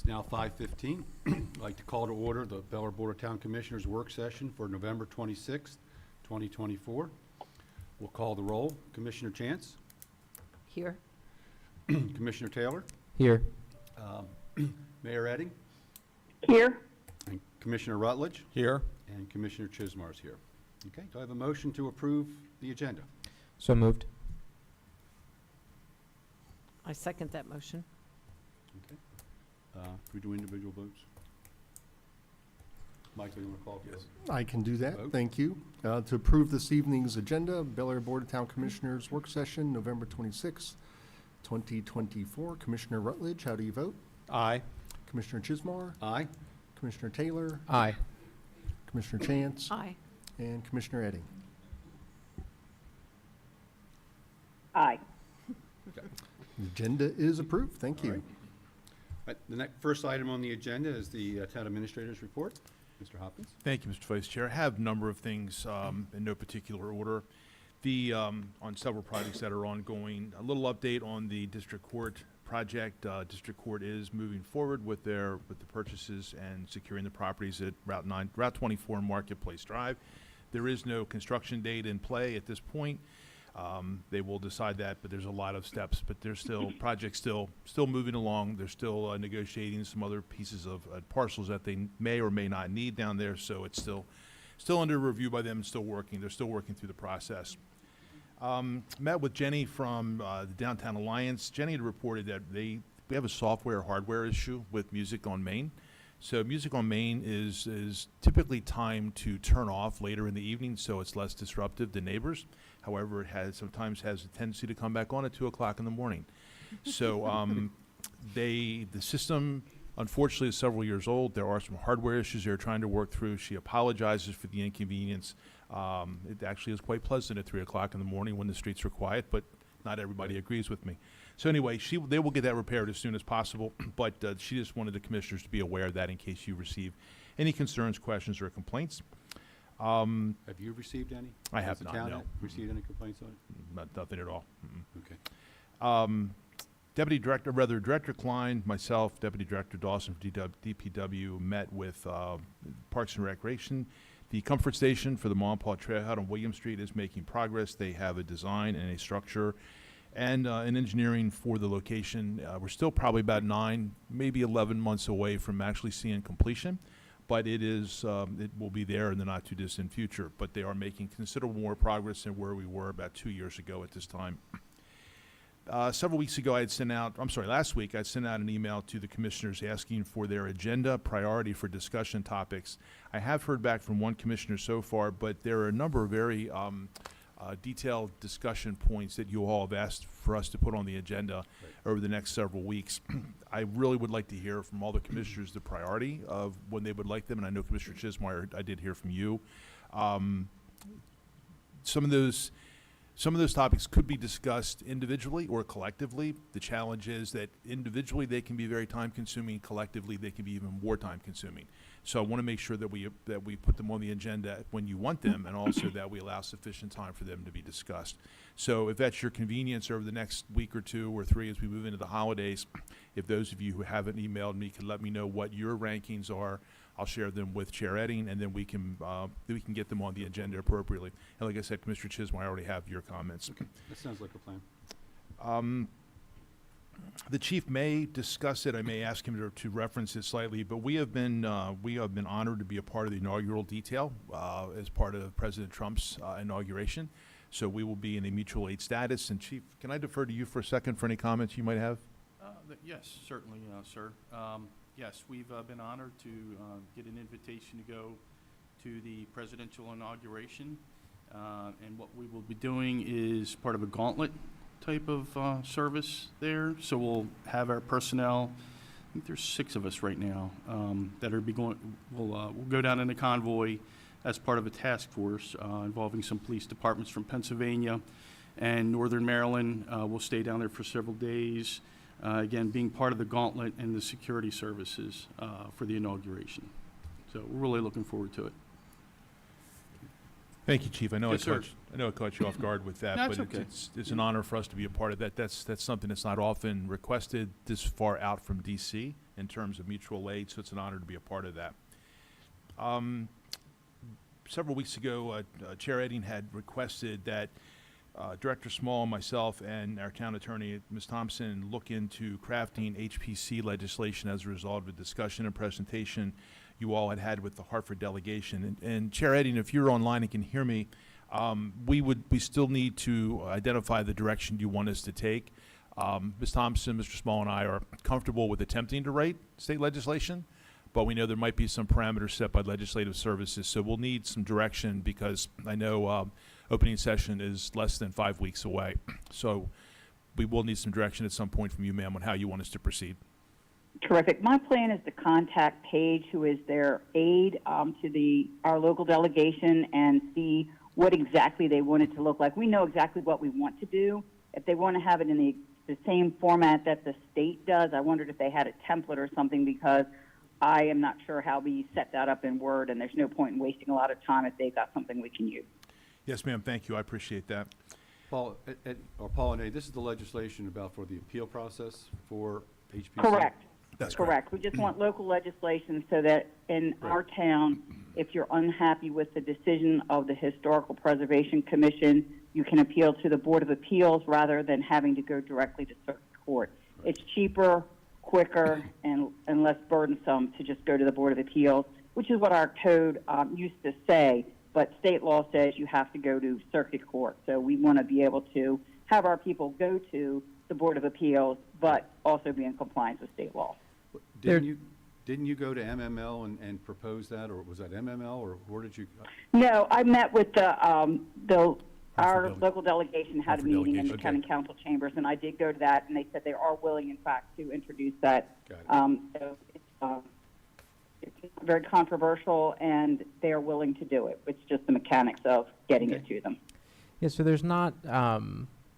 It's now 5:15. I'd like to call to order the Bel Air Board of Town Commissioners work session for November 26th, 2024. We'll call the roll. Commissioner Chance? Here. Commissioner Taylor? Here. Mayor Edding? Here. And Commissioner Rutledge? Here. And Commissioner Chismar is here. Okay, do I have a motion to approve the agenda? So moved. I second that motion. Okay. Can we do individual votes? Michael, you want to call for this? I can do that, Vote. thank you. To approve this evening's agenda, Bel Air Board of Town Commissioners Work Session, November 26th, 2024. Commissioner Rutledge, how do you vote? Aye. Commissioner Chismar? Aye. Commissioner Taylor? Aye. Commissioner Chance? Aye. And Commissioner Edding? Aye. Okay. The agenda is approved, thank All you. right. Right, the next, first item on the agenda is the Town Administrator's Report. Mr. Hopkins? Thank you, Mr. Vice Chair. I have a number of things in no particular order. On several projects that are ongoing. A little update on the District Court project. District Court is moving forward with the purchases and securing the properties at Route 24 and Marketplace Drive. There is no construction date in play at this point. They will decide that, but there's a lot of steps. But there's still projects still moving along. They're still negotiating some other pieces of parcels that they may or may not need down there. So it's still under review by them and still working. They're still working through the process. Met with Jenny from the Downtown Alliance. Jenny had reported that we have a software-hardware issue with Music on Main. So Music on Main is typically timed to turn off later in the evening, so it's less disruptive to neighbors. However, it sometimes has a tendency to come back on at 2 o'clock in the morning. So the system, unfortunately, is several years old. There are some hardware issues they're trying to work through. She apologizes for the inconvenience. It actually is quite pleasant at 3 o'clock in the morning when the streets are quiet, but not everybody agrees with me. So anyway, they will get that repaired as soon as possible, but she just wanted the commissioners to be aware of that in case you receive any concerns, questions, or complaints. Have you received any? I have Has the not, town no. received any complaints on it? Nothing at all. Okay. Director Klein, myself, Deputy Director Dawson from DPW met with Parks and Recreation. The comfort station for the Monpont Trailhead on William Street is making progress. They have a design and a structure and an engineering for the location. We're still probably about 9, maybe 11 months away from actually seeing completion, but it will be there in the not too distant future. But they are making considerable more progress than where we were about 2 years ago at this time. Several weeks ago, last week, I sent out an email to the commissioners asking for their agenda priority for discussion topics. I have heard back from one commissioner so far, but there are a number of very detailed discussion points that you all have asked for us to put on the agenda over the next several weeks. I really would like to hear from all the commissioners the priority of when they would like them, and I know Commissioner Chismar, I did hear from you. Some of those topics could be discussed individually or collectively. The challenge is that individually they can be very time-consuming. Collectively, they can be even more time-consuming. So I want to make sure that we put them on the agenda when you want them, and also that we allow sufficient time for them to be discussed. So if that's your convenience over the next week or 2 or 3 as we move into the holidays, if those of you who haven't emailed me can let me know what your rankings are, I'll share them with Chair Edding, and then we can get them on the agenda appropriately. And like I said, Commissioner Chisholm, I already have your comments. Okay, that sounds like a plan. The chief may discuss it. I may ask him to reference it slightly, but we have been honored to be a part of the inaugural detail as part of President Trump's inauguration. So we will be in a mutual aid status. And Chief, can I defer to you for a second for any comments you might have? Yes, certainly, sir. Yes, we've been honored to get an invitation to go to the presidential inauguration. And what we will be doing is part of a gauntlet type of service there. So we'll have our personnel, I think there's 6 of us right now, that are we'll go down in a convoy as part of a task force involving some police departments from Pennsylvania and Northern Maryland. We'll stay down there for several days. Again, being part of the gauntlet and the security services for the inauguration. So we're really looking forward to it. Thank you, Chief. I know Yes, sir. I know I caught you off guard with that, No, but it's okay. it's an honor for us to be a part of that. That's something that's not often requested this far out from D.C. in terms of mutual aid, so it's an honor to be a part of that. Several weeks ago, Chair Edding had requested that Director Small, myself, and our town attorney, Ms. Thompson, look into crafting HPC legislation as a result of a discussion and presentation you all had with the Hartford delegation. And Chair Edding, if you're online and can hear me, we still need to identify the direction you want us to take. Ms. Thompson, Mr. Small, and I are comfortable with attempting to write state legislation, but we know there might be some parameters set by legislative services, so we'll need some direction because I know opening session is less than 5 weeks away. So we will need some direction at some point from you, ma'am, on how you want us to proceed. Terrific. My plan is to contact Paige, who is their aide to our local delegation, and see what exactly they want it to look like. We know exactly what we want to do. If they want to have it in the same format that the state does, I wondered if they had a template or something, because I am not sure how we set that up in Word, and there's no point in wasting a lot of time if they've got something we can use. Yes, ma'am, thank you, I appreciate that. Paul, Paul and Ed, this is the legislation about for the appeal process for HPC? Correct. That's Correct. We just want local legislation so that in Right. our town, if you're unhappy with the decision of the Historical Preservation Commission, you can appeal to the Board of Appeals rather than having to go directly to circuit court. It's cheaper, quicker, and less burdensome to just go to the Board of Appeals, which is what our code used to say, but state law says you have to go to circuit court. So we want to be able to have our people go to the Board of Appeals, but also be in compliance with state law. Didn't you go to MML and propose that, or was that MML, or where did you? No, I met with our Hartford local delegation had a Hartford meeting in the delegation, county council chambers, and I did go to that, and they said they are willing, in fact, to introduce that. Got it. So it's not very controversial, and they are willing to do it. It's just the mechanics of getting it to them. Yeah, so there's not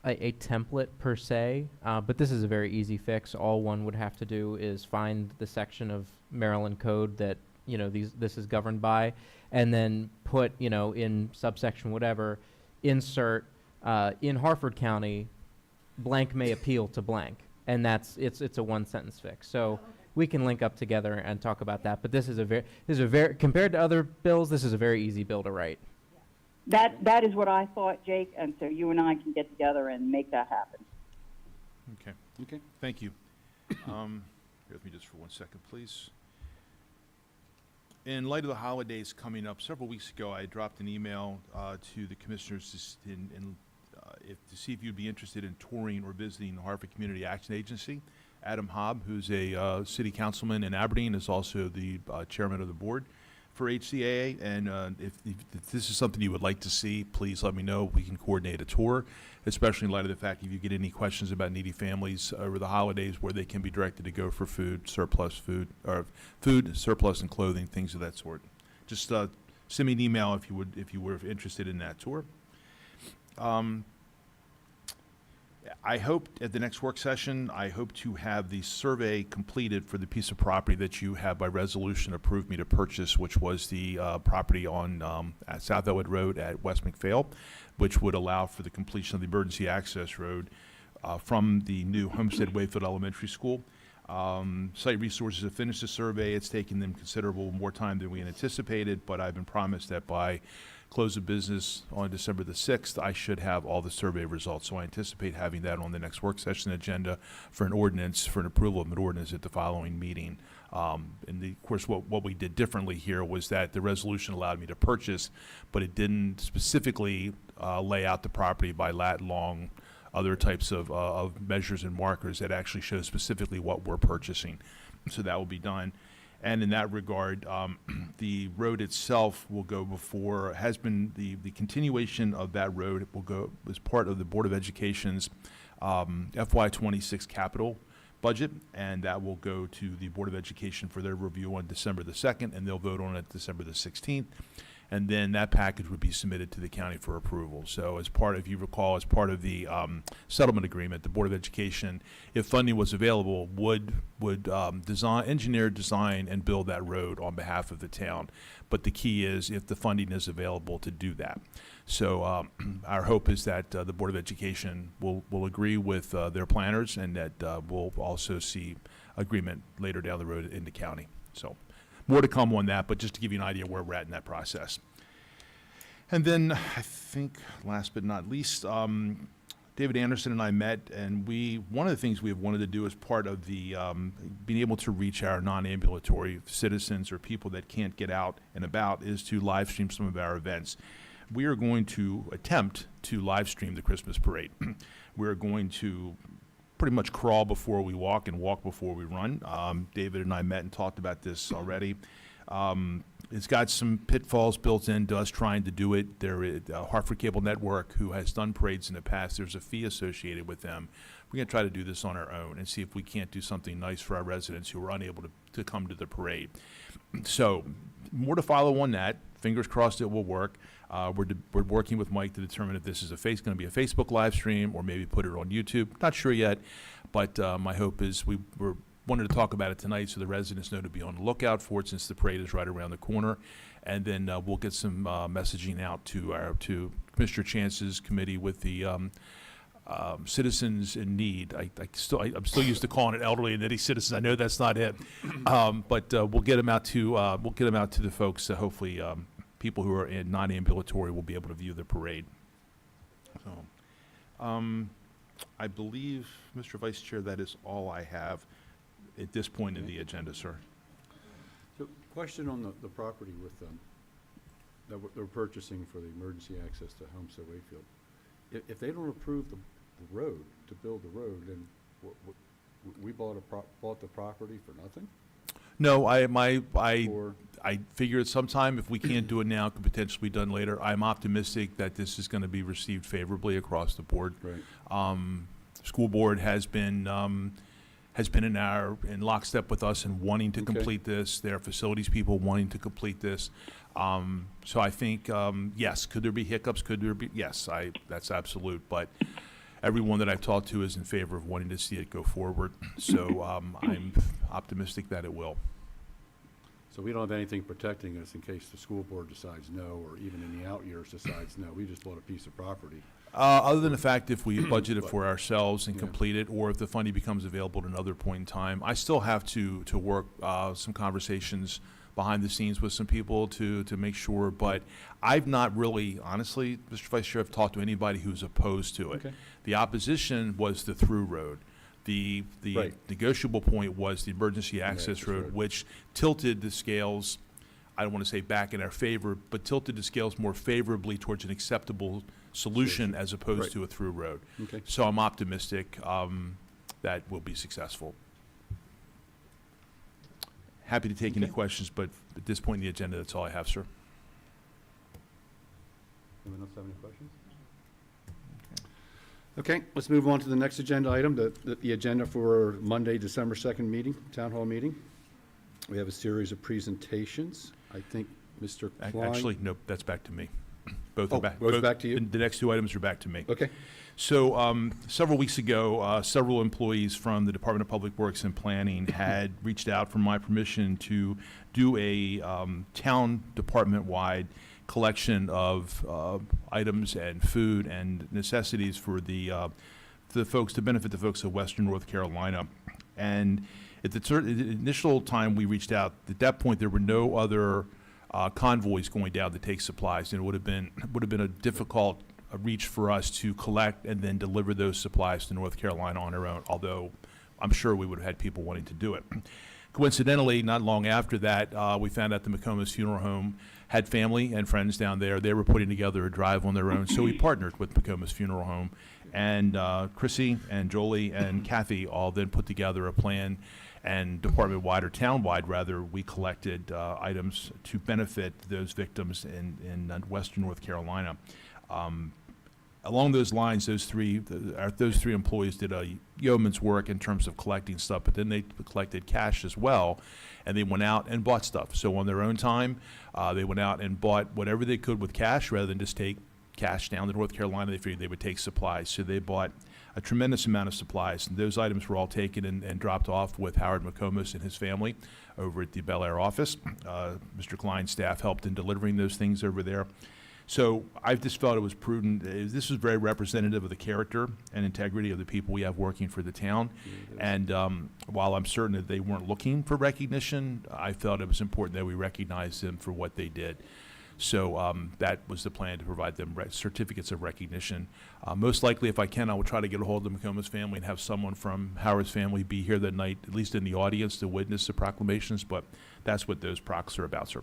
a template per se, but this is a very easy fix. All one would have to do is find the section of Maryland code that, you know, this is governed by, and then put, you know, in subsection whatever, insert in Hartford County, blank may appeal to blank, and it's a one sentence fix. So we can link up together and talk about that. But this is a very compared to other bills, this is a very easy bill to write. That is what I thought, Jake, and so you and I can get together and make that happen. Okay, Okay. thank you. Bear with me just for 1 second, please. In light of the holidays coming up, several weeks ago, I dropped an email to the commissioners to see if you'd be interested in touring or visiting the Hartford Community Action Agency. Adam Hobb, who's a city councilman in Aberdeen, is also the chairman of the board for HCAA, and if this is something you would like to see, please let me know. We can coordinate a tour, especially in light of the fact if you get any questions about needy families over the holidays where they can be directed to go for food, surplus, and clothing, things of that sort. Just send me an email if you were interested in that tour. I hope at the next work session, I hope to have the survey completed for the piece of property that you have by resolution approved me to purchase, which was the property on at South Elwood Road at West McPhail, which would allow for the completion of the emergency access road from the new Homestead Wayfield Elementary School. Site Resources have finished the survey. It's taken them considerable more time than we had anticipated, but I've been promised that by close of business on December the 6th, I should have all the survey results. So I anticipate having that on the next work session agenda for an approval of an ordinance at the following meeting. Of course, what we did differently here was that the resolution allowed me to purchase, but it didn't specifically lay out the property by lat, long, other types of measures and markers that actually show specifically what we're purchasing. So that will be done. And in that regard, the road itself will go before, has been the continuation of that road will go as part of the Board of Education's FY26 capital budget, and that will go to the Board of Education for their review on December the 2nd, and they'll vote on it December the 16th. and then that package would be submitted to the county for approval. So as part, if you recall, as part of the settlement agreement, the Board of Education, if funding was available, would engineer, design, and build that road on behalf of the town. But the key is if the funding is available to do that. So our hope is that the Board of Education will agree with their planners, and that we'll also see agreement later down the road in the county. So more to come on that, but just to give you an idea where we're at in that process. And then I think last but not least, David Anderson and I met, and one of the things we have wanted to do as part of the being able to reach our non-ambulatory citizens or people that can't get out and about is to live stream some of our events. We are going to attempt to live stream the Christmas parade. We're going to pretty much crawl before we walk and walk before we run. David and I met and talked about this already. It's got some pitfalls built into us trying to do it. There is Hartford Cable Network, who has done parades in the past. There's a fee associated with them. We're going to try to do this on our own and see if we can't do something nice for our residents who are unable to come to the parade. So more to follow on that. Fingers crossed it will work. We're working with Mike to determine if this is going to be a Facebook live stream or maybe put it on YouTube. Not sure yet, but my hope is we wanted to talk about it tonight so the residents know to be on the lookout for it, since the parade is right around the corner. And then we'll get some messaging out to Commissioner Chance's committee with the citizens in need. I'm still used to calling it elderly and needy citizens. I know that's not it, but we'll get them out to the folks. Hopefully, people who are in non-ambulatory will be able to view the parade. So, I believe, Mr. Vice Chair, that is all I have at this point in the agenda, sir. So, question on the property with that they're purchasing for the emergency access to Homestead Wakefield. If they don't approve the road, to build the road, then we bought the property for nothing? No, I Or, figured sometime, if we can't do it now, it could potentially be done later. I'm optimistic that this is going to be received favorably across the board. right, School board has been in lockstep with us in wanting to Okay. complete this. Their facilities people wanting to complete this. So I think, yes, could there be hiccups? Could there be? Yes, that's absolute. But everyone that I've talked to is in favor of wanting to see it go forward. So I'm optimistic that it will. so we don't have anything protecting us in case the school board decides no, or even in the out years decides no. We just bought a piece of property. Other than the fact if we budget it for ourselves and Yeah. complete it, or if the funding becomes available at another point in time, I still have to work some conversations behind the scenes with some people to make sure. But I've not really, honestly, Mr. Vice Chair, I've talked to anybody who's opposed to it. Okay. The opposition was the through road. The Right. negotiable point was the emergency access access road, road. which tilted the scales, I don't want to say back in our favor, but tilted the scales more favorably towards an acceptable solution as opposed Right. to a through road. Okay. So I'm optimistic that we'll be successful. Happy to take any Okay. questions, but at this point in the agenda, that's all I have, sir. Anyone else have any questions? Okay, let's move on to the next agenda item, the agenda for Monday, December 2nd meeting, Town Hall meeting. We have a series of presentations. I think Mr. Klein. Actually, nope, that's back to me. Both Oh, are back. both back to you? The next two items are back to me. Okay, So several weeks ago, several employees from the Department of Public Works and Planning had reached out for my permission to do a town department-wide collection of items and food and necessities for the folks, to benefit the folks of Western North Carolina. And at the initial time we reached out, at that point there were no other convoys going down to take supplies, and it would have been a difficult reach for us to collect and then deliver those supplies to North Carolina on our own, although I'm sure we would have had people wanting to do it. Coincidentally, not long after that, we found out the McComas Funeral Home had family and friends down there. They were putting together a drive on their own, so we partnered with McComas Funeral Home. And Chrissy and Jolie and Kathy all then put together a plan, and department-wide, or town-wide rather, we collected items to benefit those victims in Western North Carolina. along those lines, those three employees did a yeoman's work in terms of collecting stuff, but then they collected cash as well, and they went out and bought stuff. So on their own time, they went out and bought whatever they could with cash rather than just take cash down to North Carolina. They figured they would take supplies. So they bought a tremendous amount of supplies. And those items were all taken and dropped off with Howard McComas and his family over at the Bel Air office. Mr. Klein's staff helped in delivering those things over there. So I just felt it was prudent. This was very representative of the character and integrity of the people we have working for the town. And while I'm certain that they weren't looking for recognition, I felt it was important that we recognize them for what they did. So that was the plan, to provide them certificates of recognition. Most likely, if I can, I will try to get a hold of the McComas family and have someone from Howard's family be here that night, at least in the audience, to witness the proclamations. But that's what those procs are about, sir.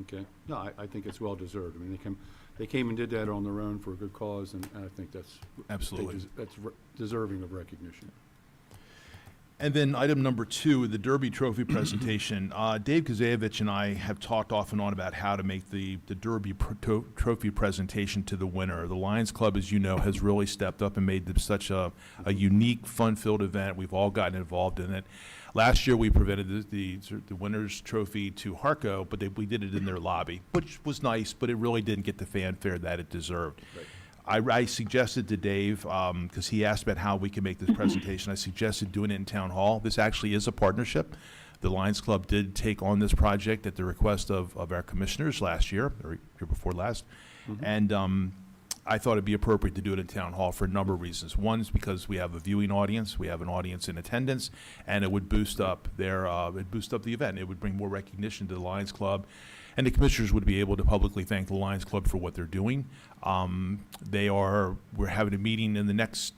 Okay. No, I think it's well-deserved. I mean, they came and did that on their own for a good cause, and I think that's Absolutely. that's deserving of recognition. And then item number 2, the Derby Trophy presentation. Dave Kazayevich and I have talked off and on about how to make the Derby Trophy presentation to the winner. The Lions Club, as you know, has really stepped up and made this such a unique, fun-filled event. We've all gotten involved in it. Last year, we presented the winner's trophy to Harco, but we did it in their lobby, which was nice, but it really didn't get the fanfare that it deserved. Right. I suggested to Dave, because he asked about how we can make this presentation, I suggested doing it in Town Hall. This actually is a partnership. The Lions Club did take on this project at the request of our commissioners last year, or year before last. Mm-hmm. And I thought it'd be appropriate to do it in Town Hall for a number of reasons. One is because we have a viewing audience, we have an audience in attendance, and it would boost up the event. It would bring more recognition to the Lions Club. And the commissioners would be able to publicly thank the Lions Club for what they're doing. We're having a meeting in the next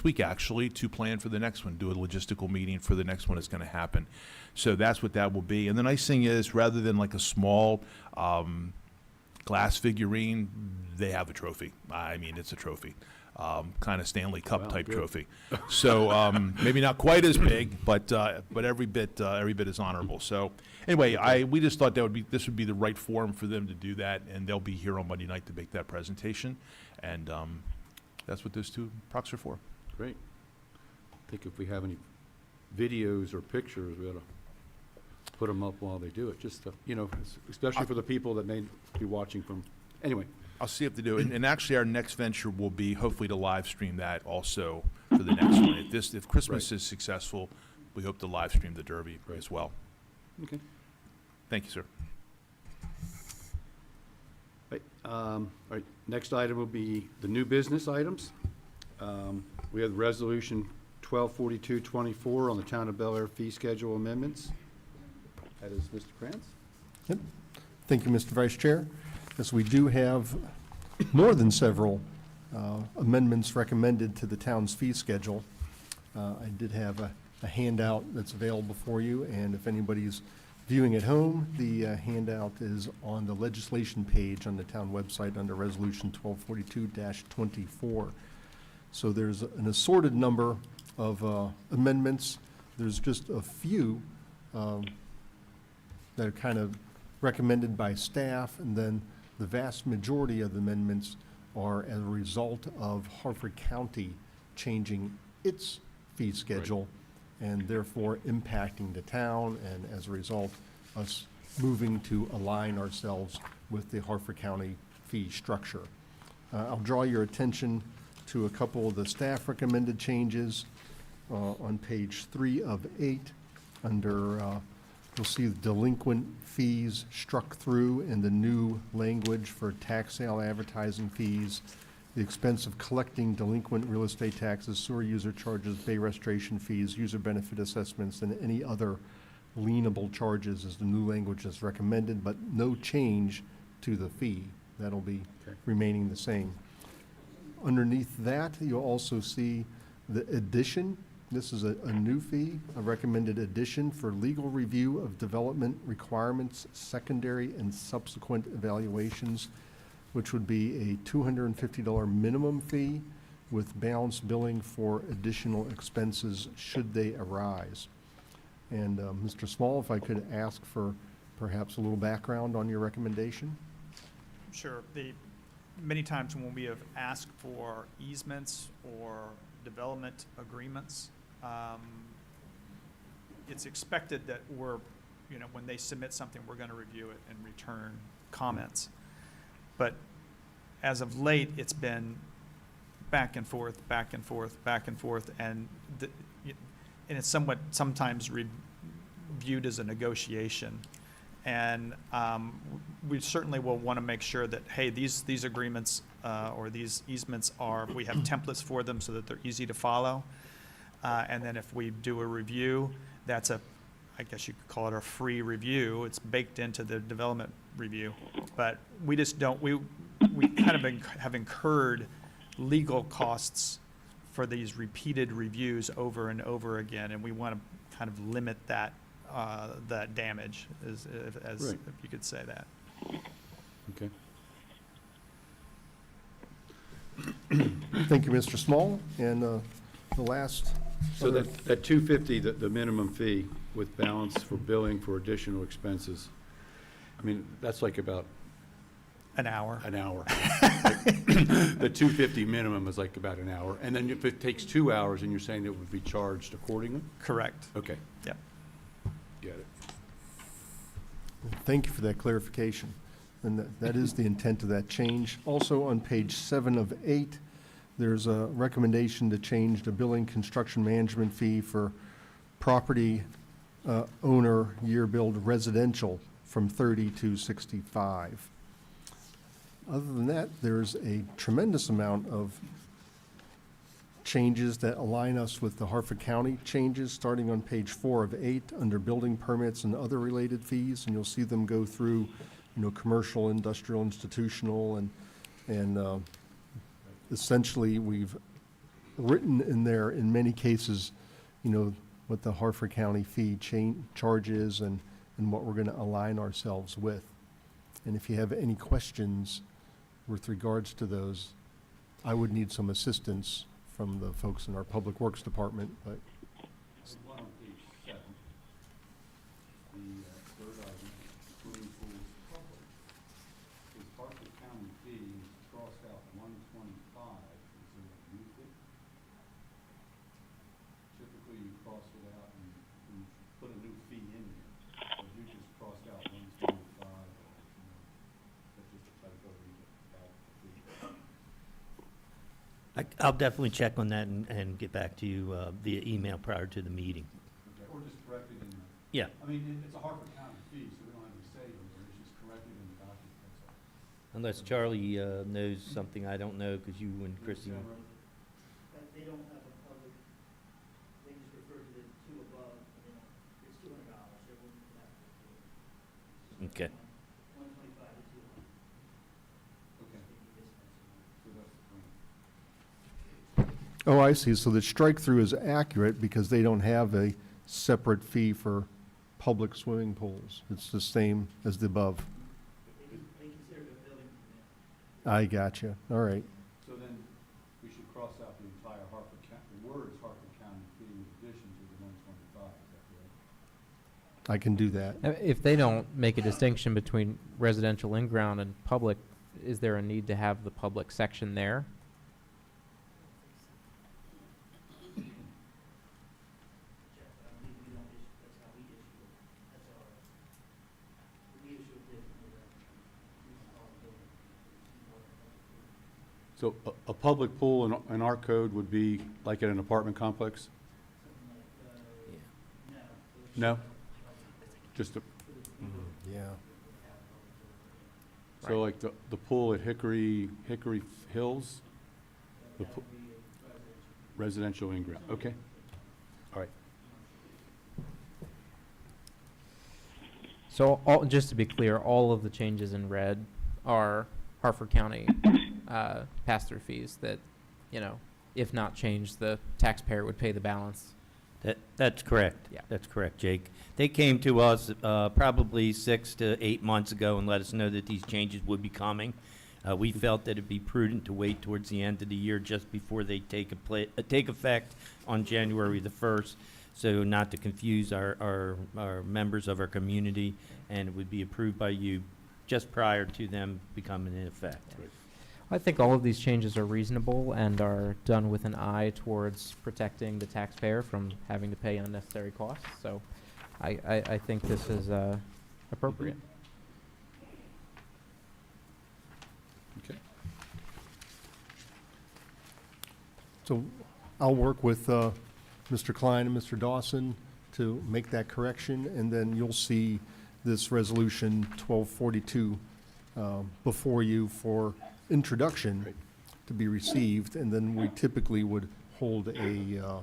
week, actually, to plan for the next one, do a logistical meeting for the next one that's going to happen. So that's what that will be. And the nice thing is, rather than like a small glass figurine, they have a trophy. I mean, it's a trophy. Kind of Stanley Cup Wow, type good. trophy. So maybe not quite as big, but every bit is honorable. So anyway, we just thought this would be the right forum for them to do that, and they'll be here on Monday night to make that presentation, and that's what those 2 procs are for. Great. I think if we have any videos or pictures, we ought to put them up while they do it, just to, especially for the people that may be watching from, anyway. I'll see if they do. And actually, our next venture will be hopefully to live stream that also for the next one. If Christmas Right. is successful, we hope to live stream the Derby Right. as well. Okay. Thank you, sir. Right, all right, next item will be the new business items. We have Resolution 124224 on the Town of Bel Air fee schedule amendments. That is Mr. Krantz. Yep. Thank you, Mr. Vice Chair. Yes, we do have more than several amendments recommended to the town's fee schedule. I did have a handout that's available for you, and if anybody's viewing at home, the handout is on the legislation page on the town website under Resolution 1242-24. So there's an assorted number of amendments. There's just a few that are kind of recommended by staff, and then the vast majority of the amendments are as a result of Harford County changing its fee schedule and therefore impacting the town, and as a result, us moving to align ourselves with the Harford County fee structure. I'll draw your attention to a couple of the staff recommended changes on page 3 of 8 under you'll see the delinquent fees struck through in the new language for tax sale advertising fees, the expense of collecting delinquent real estate taxes, sewer user charges, bay restoration fees, user benefit assessments, and any other lienable charges is the new language that's recommended, but no change to the fee. That'll be Okay. remaining the same. Underneath that, you'll also see the addition. This is a new fee, a recommended addition for legal review of development requirements, secondary and subsequent evaluations, which would be a $250 minimum fee with balanced billing for additional expenses should they arise. And Mr. Small, if I could ask for perhaps a little background on your recommendation? Sure. many times when we have asked for easements or development agreements, it's expected that we're, when they submit something, we're going to review it and return comments. But as of late, it's been back and forth, back and forth, back and forth, and it's somewhat sometimes viewed as a negotiation. And we certainly will want to make sure that, hey, these agreements or these easements we have templates for them so that they're easy to follow. And then if we do a review, I guess you could call it a free review. It's baked into the development review. But we just don't, we kind of have incurred legal costs for these repeated reviews over and over again, and we want to kind of limit that damage, as Right. if you could say that. Okay. Thank you, Mr. Small. And the last. So that 250, the minimum fee with balance for billing for additional expenses, I mean, that's like about An hour. an hour. The 250 minimum is like about an hour. And then if it takes 2 hours, and you're saying it would be charged accordingly? Correct. Okay. Yep. Get it. Thank you for that clarification. And that is the intent of that change. Also, on page 7 of 8, there's a recommendation to change the billing construction management fee for property owner year billed residential from 30 to 65. Other than that, there's a tremendous amount of changes that align us with the Harford County changes, starting on page 4 of 8 under building permits and other related fees, and you'll see them go through, commercial, industrial, institutional, and essentially we've written in there in many cases, what the Harford County fee charges and what we're going to align ourselves with. And if you have any questions with regards to those, I would need some assistance from the folks in our Public Works Department, but One on page 7, the third item, swimming pools public. Is Harford County fee crossed out 125, is there a new fee? Typically, you cross it out and you put a new fee in there, or you just crossed out 125, or, that's just a typo, you get out the fee. I'll definitely check on that and get back to you via email prior to the meeting. Okay, or just correct it in the. Yeah. I mean, it's a Harford County fee, so we don't have to say it, it's just corrected in the document, that's all. Unless Charlie knows something I don't know, because you and Christie. They don't have a public, they just refer to the two above, it's $200, they wouldn't have to. Okay. 125 to 200. Okay, so that's the point. oh, I see. So the strike-through is accurate because they don't have a separate fee for public swimming pools. It's the same as the above. They consider it a building permit. I gotcha. All right. So then, we should cross out the entire Harford County, the words Harford County fee in addition to the 125, is that correct? I can do that. If they don't make a distinction between residential in-ground and public, is there a need to have the public section there? Check, but I believe we don't issue, that's how we issue it. That's our, we issue it differently than we can call it building. So a public pool in our code would be like at an apartment complex? Something like, No? Just a, Yeah. so like the pool at Hickory Hills? The that pool- would be residential. Residential in-ground, okay. All right. So just to be clear, all of the changes in red are Harford County pass-through fees that, if not changed, the taxpayer would pay the balance. That's correct. Yeah. That's correct, Jake. They came to us probably 6 to 8 months ago and let us know that these changes would be coming. We felt that it'd be prudent to wait towards the end of the year just before they take effect on January the 1st, so not to confuse our members of our community, and it would be approved by you just prior to them becoming in effect. I think all of these changes are reasonable and are done with an eye towards protecting the taxpayer from having to pay unnecessary costs. So I think this is appropriate. Okay. So I'll work with Mr. Klein and Mr. Dawson to make that correction, and then you'll see this resolution 1242 before you for introduction Great. to be received, and then we typically would hold a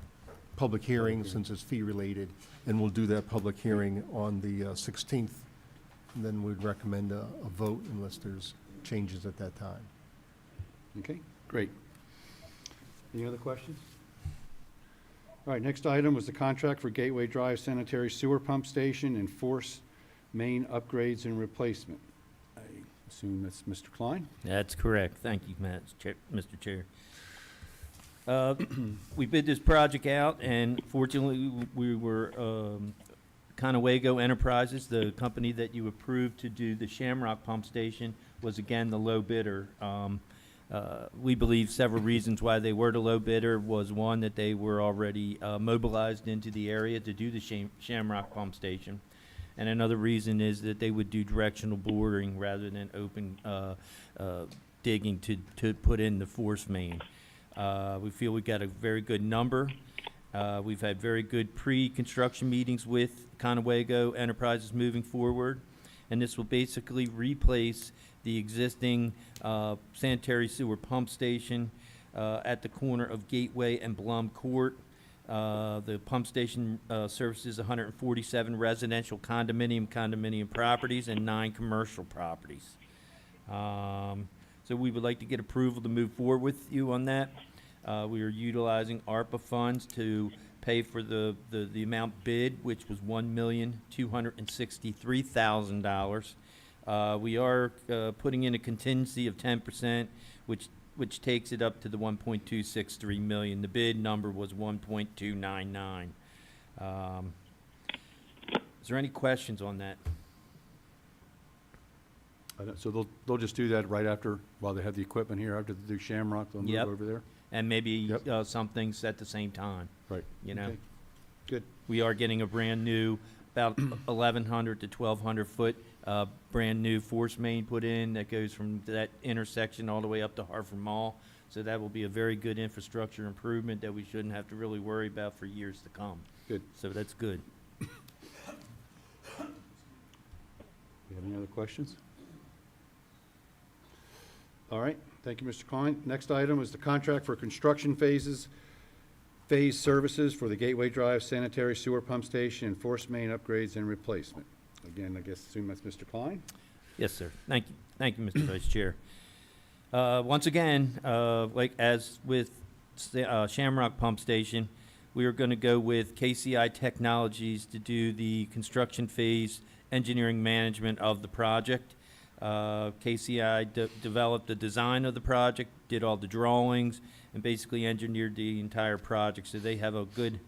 public hearing since it's fee-related, and we'll do that public hearing on the 16th, and then we'd recommend a vote unless there's changes at that time. Okay, great. Any other questions? All right, next item was the contract for Gateway Drive Sanitary Sewer Pump Station and Force Main upgrades and replacement. I assume that's Mr. Klein? That's correct. Thank you, Mr. Chair. We bid this project out, and fortunately, we were, Conowago Enterprises, the company that you approved to do the Shamrock Pump Station, was again the low bidder. We believe several reasons why they were the low bidder was, one, that they were already mobilized into the area to do the Shamrock Pump Station. And another reason is that they would do directional boring rather than open digging to put in the force main. We feel we got a very good number. We've had very good pre-construction meetings with Conowago Enterprises moving forward. And this will basically replace the existing sanitary sewer pump station at the corner of Gateway and Blum Court. The pump station services 147 residential condominium properties and 9 commercial properties. So we would like to get approval to move forward with you on that. We are utilizing ARPA funds to pay for the amount bid, which was $1,263,000. We are putting in a contingency of 10%, which takes it up to the 1.263 million. The bid number was 1.299. Is there any questions on that? So they'll just do that right after, while they have the equipment here, after they do Shamrock, they'll move Yep. over there? And maybe Yep. some things at the same time, Right. you know? Okay. Good. We are getting a brand-new, about 1,100 to 1,200 foot, brand-new force main put in that goes from that intersection all the way up to Hartford Mall. So that will be a very good infrastructure improvement that we shouldn't have to really worry about for years to come. Good. So that's good. You have any other questions? All right, thank you, Mr. Klein. Next item is the contract for construction phase services for the Gateway Drive Sanitary Sewer Pump Station and Force Main upgrades and replacement. Again, I guess, assume that's Mr. Klein? Yes, sir. Thank you, Mr. Vice Chair. Once again, like as with Shamrock Pump Station, we are going to go with KCI Technologies to do the construction phase engineering management of the project. KCI developed the design of the project, did all the drawings, and basically engineered the entire project. So they have a good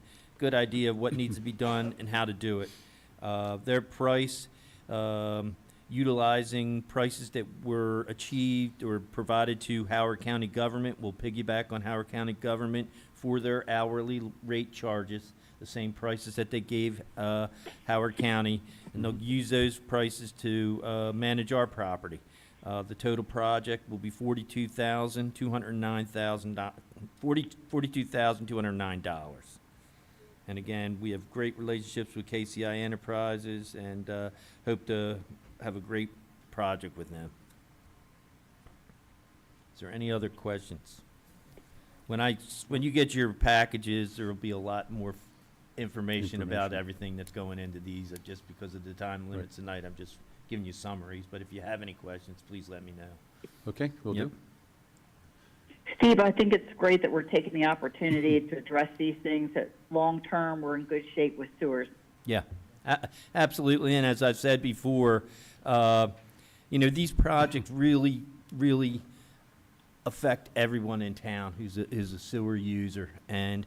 idea of what needs to be done and how to do it. Their price, utilizing prices that were achieved or provided to Howard County government, will piggyback on Howard County government for their hourly rate charges, the same prices that they gave Howard County, and they'll use those prices to manage our property. The total project will be $42,209. And again, we have great relationships with KCI Enterprises and hope to have a great project with them. Is there any other questions? When you get your packages, there will be a lot more information about everything that's going into these. Just because of the time limits tonight, I'm just giving you summaries. But if you have any questions, please let me know. Okay, will Yep. do. Steve, I think it's great that we're taking the opportunity to address these things, that long-term, we're in good shape with sewers. Yeah, absolutely. And as I've said before, these projects really affect everyone in town who's a sewer user. And,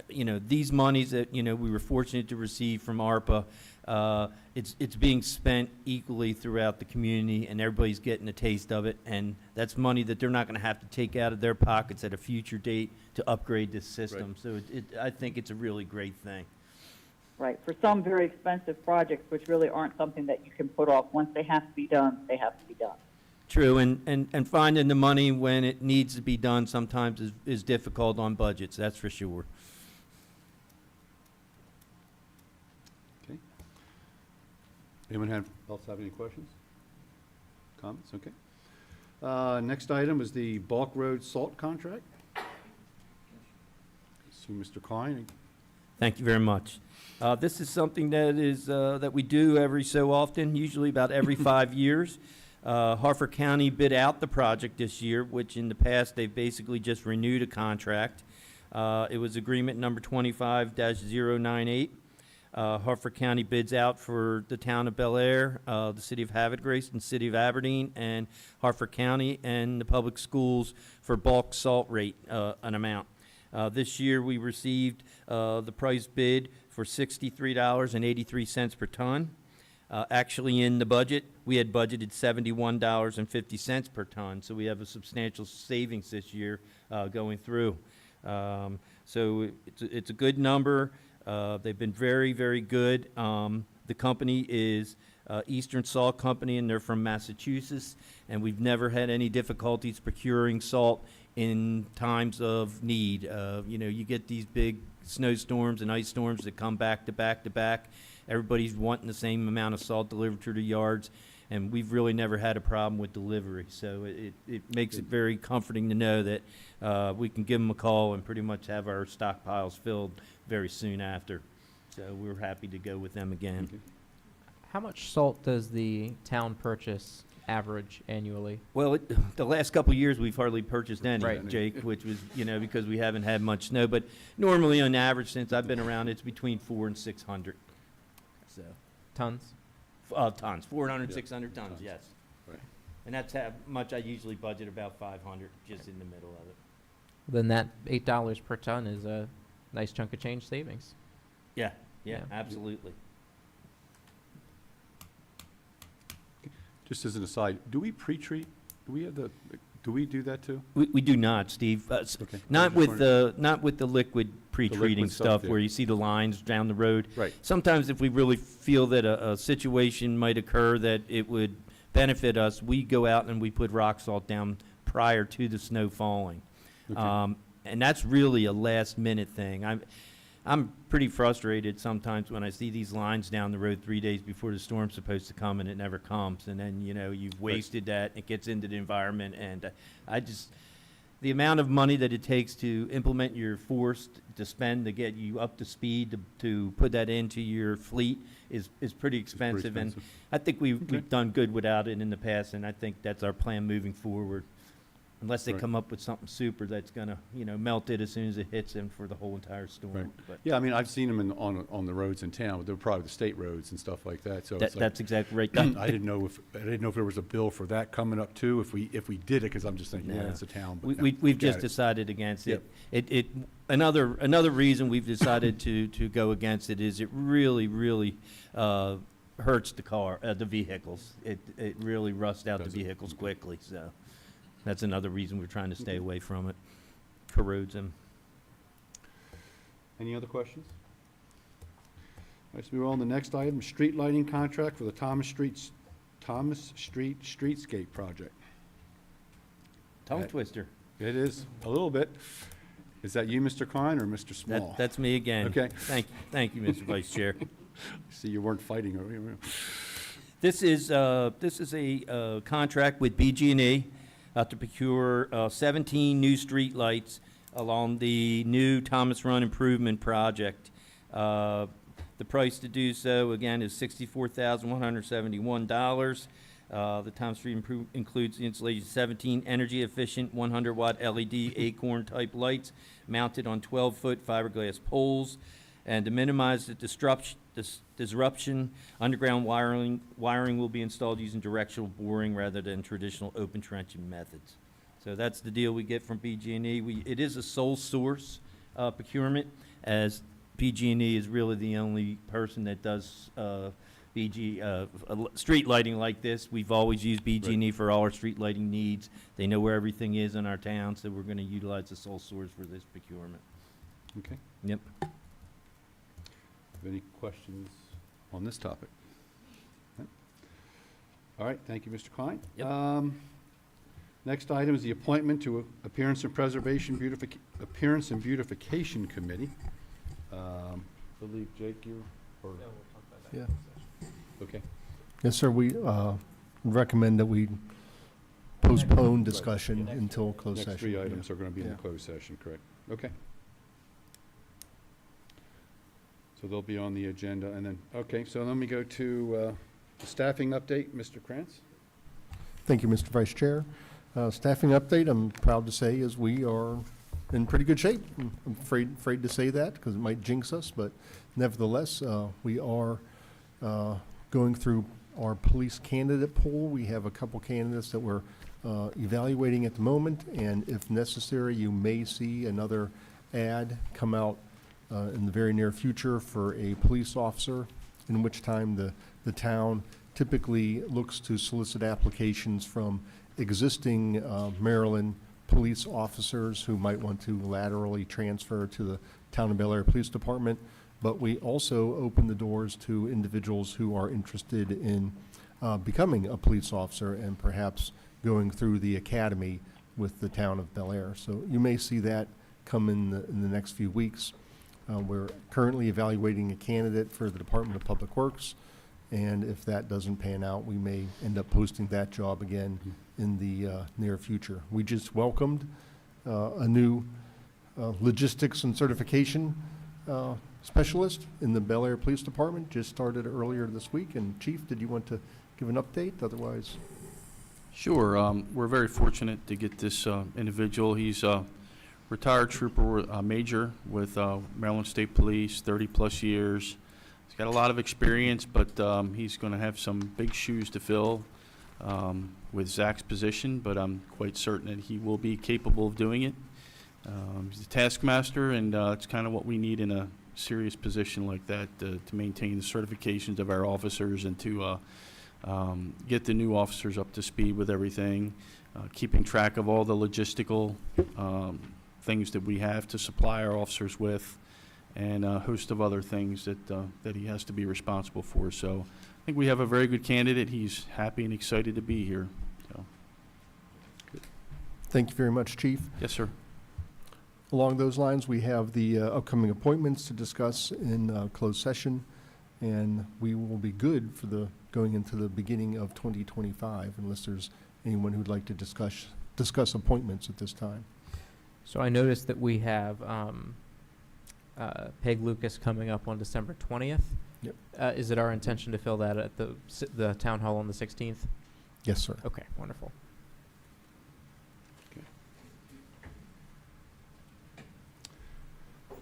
you know, these monies that, you know, we were fortunate to receive from ARPA, it's being spent equally throughout the community, and everybody's getting a taste of it. And that's money that they're not going to have to take out of their pockets at a future date to upgrade this system. So I think it's a really great thing. Right, for some very expensive projects, which really aren't something that you can put off. Once they have to be done, they have to be done. True, and finding the money when it needs to be done sometimes is difficult on budgets, that's for sure. Okay. Anyone else have any questions? Comments? Okay. Next item is the Bulk Road Salt Contract. So, Mr. Klein. Thank you very much. This is something that is, that we do every so often, usually about every 5 years. Harford County bid out the project this year, which in the past they've basically just renewed a contract. It was agreement number 25-098. Harford County bids out for the town of Bel Air, the city of Havre de Grace, and city of Aberdeen, and Harford County and the public schools for bulk salt rate, an amount. This year we received the price bid for $63.83 per ton. Actually, in the budget, we had budgeted $71.50 per ton, so we have a substantial savings this year going through. So it's a good number. They've been very, very good. The company is Eastern Salt Company, and they're from Massachusetts, and we've never had any difficulties procuring salt in times of need. You know, you get these big snowstorms and ice storms that come back to back to back. Everybody's wanting the same amount of salt delivered to the yards, and we've really never had a problem with delivery. So it makes it very comforting to know that we can give them a call and pretty much have our stockpiles filled very soon after. So we're happy to go with them again. Okay. How much salt does the town purchase average annually? Well, the last couple of years, we've hardly purchased any, Right. Jake, which was, you know, because we haven't had much snow. But normally, on average, since I've been around, it's between 400 and 600. So, Tons? tons, 400, Yeah. 600 tons, Tons. yes. Right. And that's how much I usually budget, about 500, just in the middle of it. Then that $8 per ton is a nice chunk of change savings. Yeah, Yeah. absolutely. Just as an aside, do we pre-treat? Do we do that too? We do not, Steve. Okay. Not I just with wondered. not with the liquid pre-treating stuff stuff there. where you see the lines down the road. Right. Sometimes if we really feel that a situation might occur that it would benefit us, we go out and we put rock salt down prior to the snow falling. Okay. And that's really a last minute thing. I'm pretty frustrated sometimes when I see these lines down the road 3 days before the storm's supposed to come and it never comes. And then, you know, you've wasted that, it gets into the environment, and the amount of money that it takes to implement you're forced to spend to get you up to speed to put that into your fleet is pretty expensive. And I think we've done good without it in the past, and I think that's our plan moving forward. Unless they Right. come up with something super that's gonna, you know, melt it as soon as it hits them for the whole entire storm. Right. But Yeah, I mean, I've seen them on the roads in town, but they're probably the state roads and stuff like that, so it's like, that's exactly right. I didn't know if there was a bill for that coming up too, if we did it, because I'm just thinking, yeah, No. it's a town, but. We've forget just it. decided against it. Another reason we've decided to go against it is it really, really, hurts the vehicles. It really rusts out the Does it? vehicles quickly, so that's another reason we're trying to stay away from it. Corrodes them. Any other questions? Let's move on to the next item, street lighting contract for the Thomas Street Streetscape Project. Tongue Right. twister. It is, a little bit. Is that you, Mr. Klein, or Mr. Small? That's me again. Okay. Thank you, Mr. Vice Chair. See, you weren't fighting over here. This is a contract with BG&E to procure 17 new street lights along the new Thomas Run Improvement Project. The price to do so, again, is $64,171. The Thomas Street includes the installation of 17 energy-efficient 100-watt LED Acorn-type lights mounted on 12-foot fiberglass poles. And to minimize the disruption, underground wiring will be installed using directional boring rather than traditional open trenching methods. So that's the deal we get from PG&E. It is a sole source procurement, as PG&E is really the only person that does street lighting like this. We've always used PG&E for all our street lighting needs. They know where everything is in our town, so we're going to utilize the sole source for this procurement. Okay. Yep. Have any questions on this topic? No? All right, thank you, Mr. Klein. Yep. Next item is the appointment to Appearance and Beautification Committee. I believe, Jake, you, or? Yeah. Okay. Yes, sir, we recommend that we postpone discussion until closed session. Next three Yeah. items are going to be in the Yeah. closed session, correct? Okay. So they'll be on the agenda, and then, okay, so let me go to the staffing update. Mr. Krantz? Thank you, Mr. Vice Chair. Staffing update, I'm proud to say, is we are in pretty good shape. I'm afraid to say that because it might jinx us, but nevertheless, we are going through our police candidate pool. We have a couple candidates that we're evaluating at the moment, and if necessary, you may see another ad come out in the very near future for a police officer, in which time the town typically looks to solicit applications from existing Maryland police officers who might want to laterally transfer to the Town of Bel Air Police Department. But we also open the doors to individuals who are interested in becoming a police officer and perhaps going through the academy with the Town of Bel Air. So you may see that come in the next few weeks. We're currently evaluating a candidate for the Department of Public Works, and if that doesn't pan out, we may end up posting that job again in the near future. We just welcomed a new logistics and certification specialist in the Bel Air Police Department, just started earlier this week. And Chief, did you want to give an update? Otherwise, Sure. We're very fortunate to get this individual. He's a retired trooper major with Maryland State Police, 30-plus years. He's got a lot of experience, but he's going to have some big shoes to fill with Zach's position, but I'm quite certain that he will be capable of doing it. He's a taskmaster, and it's kind of what we need in a serious position like that to maintain the certifications of our officers and to get the new officers up to speed with everything, keeping track of all the logistical things that we have to supply our officers with, and a host of other things that he has to be responsible for. So I think we have a very good candidate. He's happy and excited to be here. So. thank you very much, Chief. Yes, sir. Along those lines, we have the upcoming appointments to discuss in closed session, and we will be good for going into the beginning of 2025, unless there's anyone who'd like to discuss appointments at this time. So I noticed that we have Peg Lucas coming up on December 20th. Yep. Is it our intention to fill that at the town hall on the 16th? Yes, sir. Okay, wonderful. All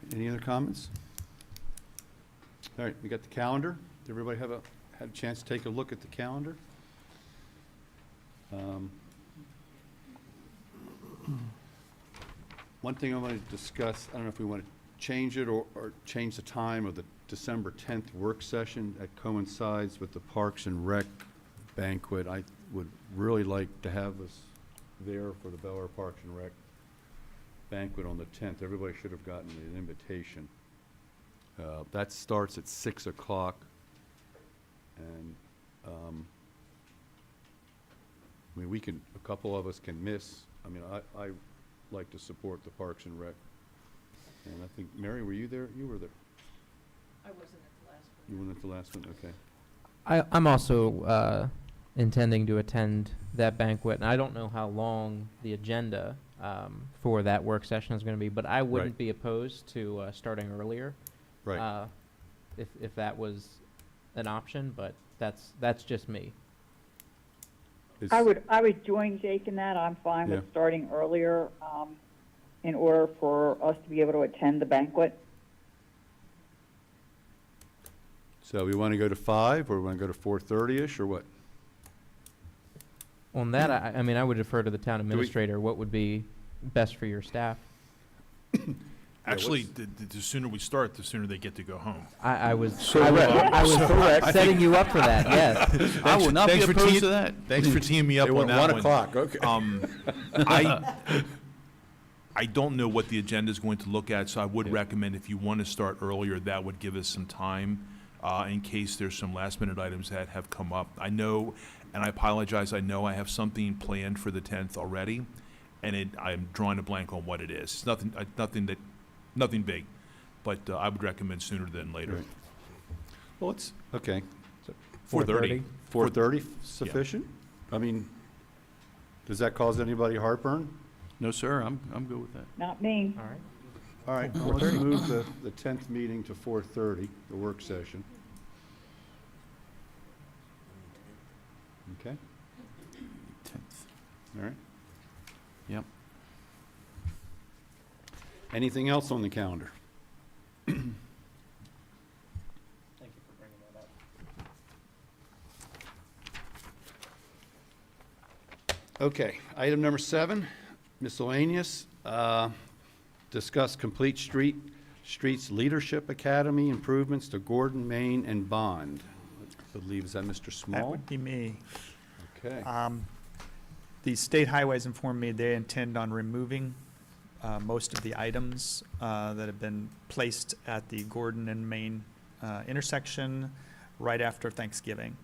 right, any other comments? All right, we got the calendar. Did everybody had a chance to take a look at the calendar? One thing I want to discuss, I don't know if we want to change it or change the time of the December 10th work session that coincides with the Parks and Rec banquet. I would really like to have us there for the Bel Air Parks and Rec banquet on the 10th. Everybody should have gotten an invitation. That starts at 6 o'clock. And, I mean, a couple of us can miss. I mean, I like to support the Parks and Rec. And I think, Mary, were you there? You were there. I wasn't at the last one. You weren't at the last one? Okay. I'm also intending to attend that banquet, and I don't know how long the agenda for that work session is going to be, but I wouldn't Right. be opposed to starting earlier. Right. If that was an option, but that's just me. I would join Jake in that. I'm fine with Yeah. starting earlier in order for us to be able to attend the banquet. So we want to go to 5, or we want to go to 4:30-ish, or what? On that, I mean, I would defer to the town administrator. What would be best for your staff? Actually, the sooner we start, the sooner they get to go home. I was Correct. setting you up for that. Yes. I will not be Thanks for opposed teeing- to that. Thanks for teeing me up They on went that 1 one. o'clock, okay. I don't know what the agenda is going to look at, so I would recommend if you want to start earlier, that would give us some time in case there's some last-minute items that have come up. I know, and I apologize, I know I have something planned for the 10th already, and I'm drawing a blank on what it is. It's nothing big, but I would recommend sooner than later. Right. Well, it's, okay. 4:30. 4:30 sufficient? I mean, does that cause anybody heartburn? No, sir, I'm good with that. Not me. All right. All right, well, let's move the 10th meeting to 4:30, the work session. Okay, 10th. all right. Yep. Anything else on the calendar? Thank you for bringing that up. Okay, item number 7, miscellaneous. Discuss complete streets leadership academy improvements to Gordon, Main, and Bond. I believe, is that Mr. That Small? would be me. Okay, The state highways informed me they intend on removing most of the items that have been placed at the Gordon and Main intersection right after Thanksgiving.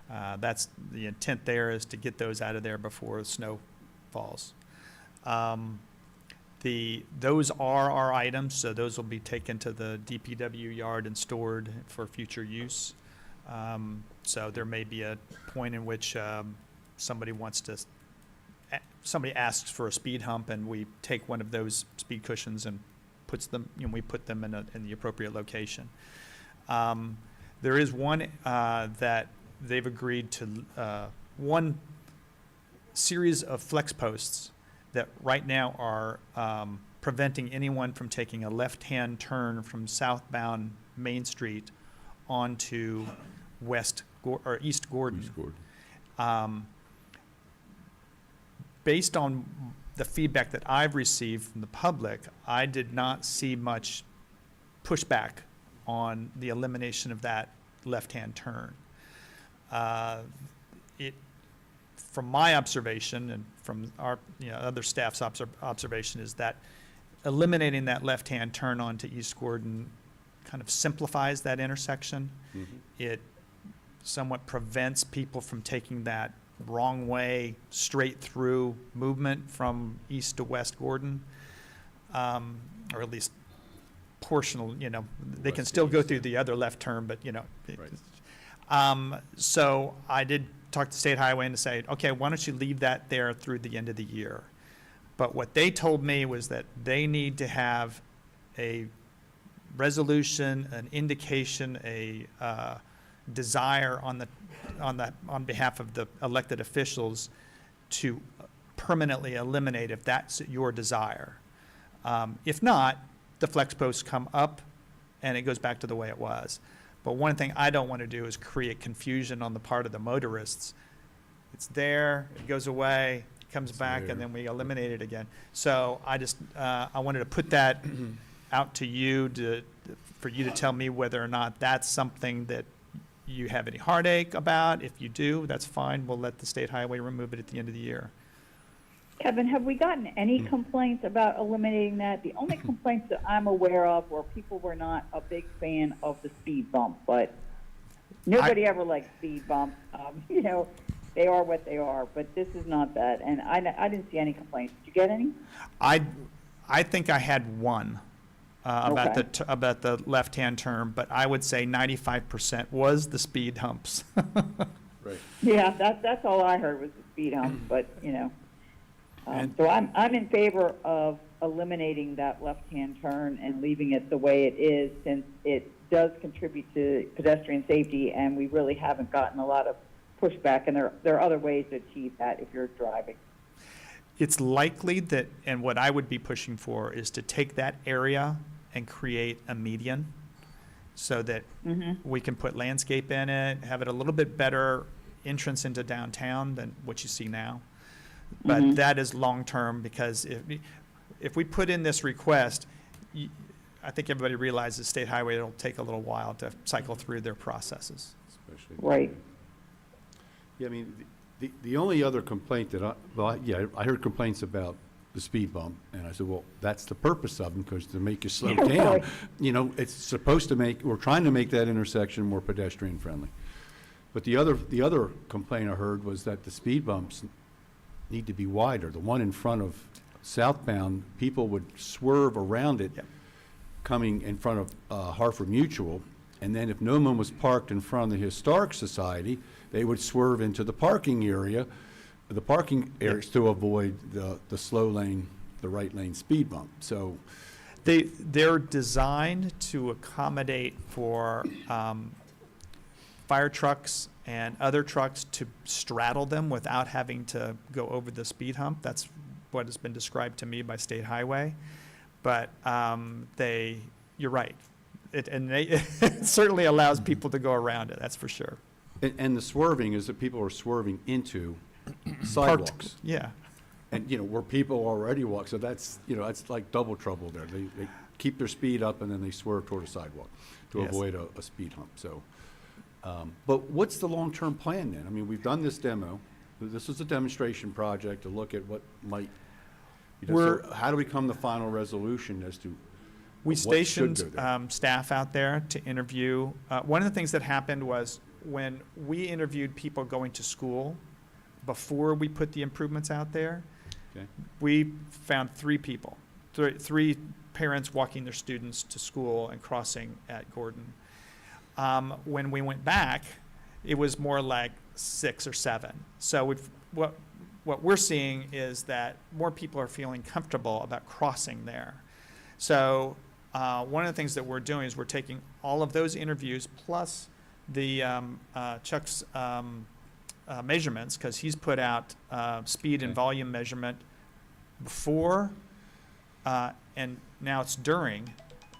That's the intent there, is to get those out of there before the snow falls. Those are our items, so those will be taken to the DPW yard and stored for future use. So there may be a point in which somebody asks for a speed hump, and we take one of those speed cushions and we put them in the appropriate location. There is one that they've agreed to, one series of flex posts that right now are preventing anyone from taking a left-hand turn from southbound Main Street onto East Gordon. Based on the feedback that I've received from the public, I did not see much pushback on the elimination of that left-hand turn. From my observation and from our other staff's observation, is that eliminating that left-hand turn onto East Gordon kind of simplifies that intersection. It somewhat prevents people from taking that wrong way, straight through movement from east to West Gordon, or at least portional, they can still go through the other left turn, but, so I did talk to State Highway and say, okay, why don't you leave that there through the end of the year? But what they told me was that they need to have a resolution, an indication, a desire on behalf of the elected officials to permanently eliminate, if that's your desire. If not, the flex posts come up and it goes back to the way it was. But one thing I don't want to do is create confusion on the part of the motorists. It's there, it goes away, it comes back, and then we eliminate it again. So I wanted to put that out to you for you to tell me whether or not that's something that you have any heartache about. If you do, that's fine. We'll let the State Highway remove it at the end of the year. Kevin, have we gotten any complaints about eliminating that? The only complaints that I'm aware of were people were not a big fan of the speed bump, but nobody ever likes speed bumps. They are what they are, but this is not that. And I didn't see any complaints. Did you get any? I think I had one about Okay. about the left-hand turn, but I would say 95% was the speed humps. Right. Yeah, that's all I heard was the speed hump, but, so I'm in favor of eliminating that left-hand turn and leaving it the way it is, since it does contribute to pedestrian safety, and we really haven't gotten a lot of pushback, and there are other ways to achieve that if you're driving. It's likely that, and what I would be pushing for, is to take that area and create a median so that we can put landscape in it, have it a little bit better entrance into downtown than what you see now. But Mhm. that is long-term, because if we put in this request, I think everybody realizes State Highway, it'll take a little while to cycle through their processes. Especially. Right. Yeah, I mean, the only other complaint that I heard complaints about the speed bump, and I said, well, that's the purpose of them, because to make you slow down. Right. You know, it's supposed to we're trying to make that intersection more pedestrian friendly. But the other complaint I heard was that the speed bumps need to be wider. The one in front of southbound, people would swerve around it Yep. coming in front of Hartford Mutual, and then if no one was parked in front of the Historic Society, they would swerve into the parking areas to avoid the slow lane, the right lane speed bump. So, They're designed to accommodate for fire trucks and other trucks to straddle them without having to go over the speed hump. That's what has been described to me by State Highway. But you're right. It certainly allows people to go around it, that's for sure. and the swerving is that people are swerving into Parked- sidewalks. Yeah. And, where people already walk, so that's like double trouble there. They keep their speed up and then they swerve toward a sidewalk to Yes. avoid a speed hump, so. But what's the long-term plan then? I mean, we've done this demo. This is a demonstration project to look at what might, so how do we come to final resolution as to We what should stationed go there? staff out there to interview. One of the things that happened was when we interviewed people going to school before we put the improvements out there, Okay. we found three people, three parents walking their students to school and crossing at Gordon. When we went back, it was more like 6 or 7. So what we're seeing is that more people are feeling comfortable about crossing there. So one of the things that we're doing is we're taking all of those interviews plus the Chuck's measurements, because he's put out speed and Okay. volume measurement before and now it's during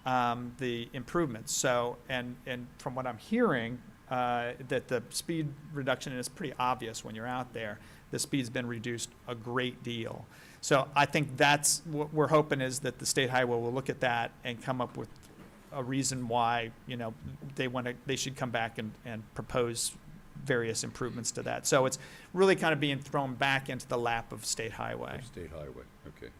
the improvements. So and from what I'm hearing, that the speed reduction is pretty obvious when you're out there. The speed's been reduced a great deal. So I think that's what we're hoping, is that the State Highway will look at that and come up with a reason why, they should come back and propose various improvements to that. So it's really kind of being thrown back into the lap of State Highway. State Highway, okay.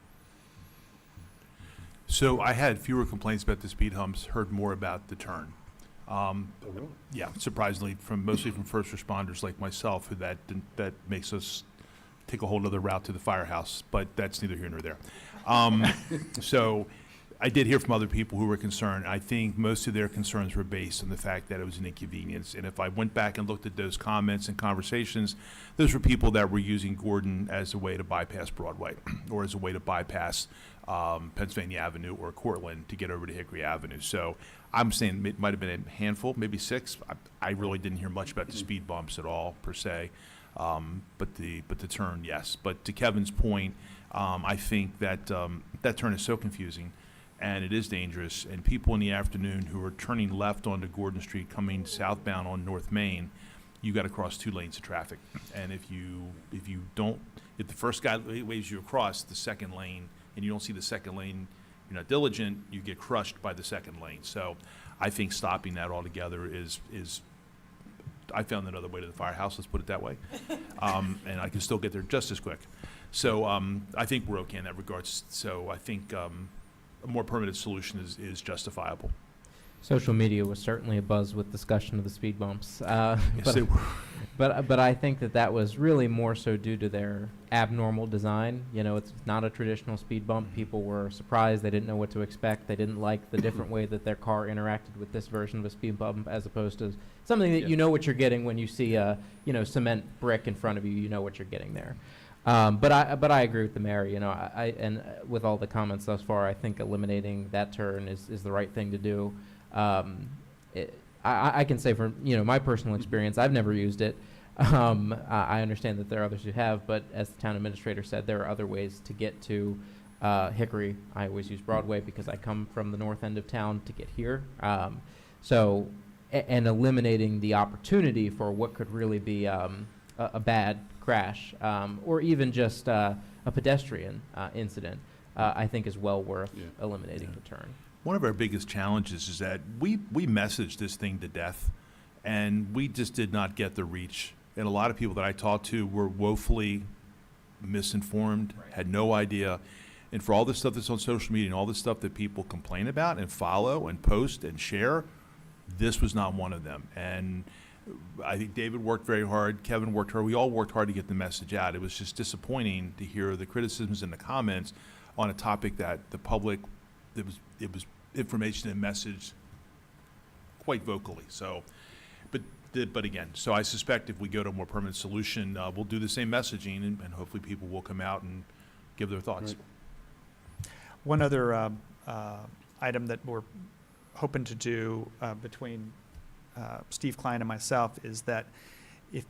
So I had fewer complaints about the speed humps, heard more about the turn. Oh, really? Yeah, surprisingly, mostly from first responders like myself, who that makes us take a whole other route to the firehouse, but that's neither here nor there. So I did hear from other people who were concerned. I think most of their concerns were based on the fact that it was an inconvenience. And if I went back and looked at those comments and conversations, those were people that were using Gordon as a way to bypass Broadway or as a way to bypass Pennsylvania Avenue or Cortland to get over to Hickory Avenue. So I'm saying it might have been a handful, maybe 6. I really didn't hear much about the speed bumps at all, per se. But the turn, yes. But to Kevin's point, I think that that turn is so confusing, and it is dangerous. And people in the afternoon who are turning left onto Gordon Street, coming southbound on North Main, you got to cross 2 lanes of traffic. And if the first guy waves you across the second lane, and you don't see the second lane, you're not diligent, you get crushed by the second lane. So I think stopping that altogether is I found another way to the firehouse, let's put it that way. And I can still get there just as quick. So I think we're okay in that regard. So I think a more permanent solution is justifiable. Social media was certainly abuzz with discussion of the speed bumps. Yes, But- they were. But I think that was really more so due to their abnormal design. It's not a traditional speed bump. People were surprised. They didn't know what to expect. They didn't like the different way that their car interacted with this version of a speed bump, as opposed to something that you know what you're getting when you see a cement brick in front of you. You know what you're getting there. But I agree with the mayor. And with all the comments thus far, I think eliminating that turn is the right thing to do. I can say from my personal experience, I've never used it. I understand that there are others who have, but as the town administrator said, there are other ways to get to Hickory. I always use Broadway because I come from the north end of town to get here. and eliminating the opportunity for what could really be a bad crash, or even just a pedestrian incident, I think is well worth Yeah. eliminating Yeah. the turn. One of our biggest challenges is that we messaged this thing to death, and we just did not get the reach. And a lot of people that I talked to were woefully misinformed, had no idea. And for all the stuff that's on social media and all the stuff that people complain about and follow and post and share, this was not one of them. And I think David worked very hard, Kevin worked hard, we all worked hard to get the message out. It was just disappointing to hear the criticisms and the comments on a topic that the public, it was information and message quite vocally. So, but again, so I suspect if we go to a more permanent solution, we'll do the same messaging, and hopefully people will come out and give their thoughts. Right. One other item that we're hoping to do between Steve Klein and myself is that if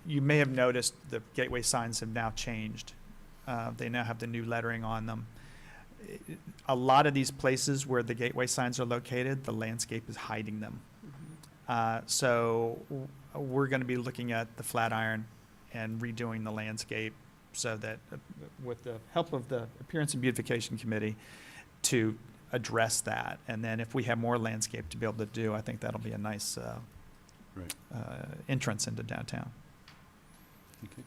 you may have noticed, the gateway signs have now changed. They now have the new lettering on them. A lot of these places where the gateway signs are located, the landscape is hiding them. So we're going to be looking at the Flatiron and redoing the landscape so that with the help of the Appearance and Beautification Committee to address that. And then if we have more landscape to be able to do, I think that'll be a nice Right. entrance into downtown. Okay.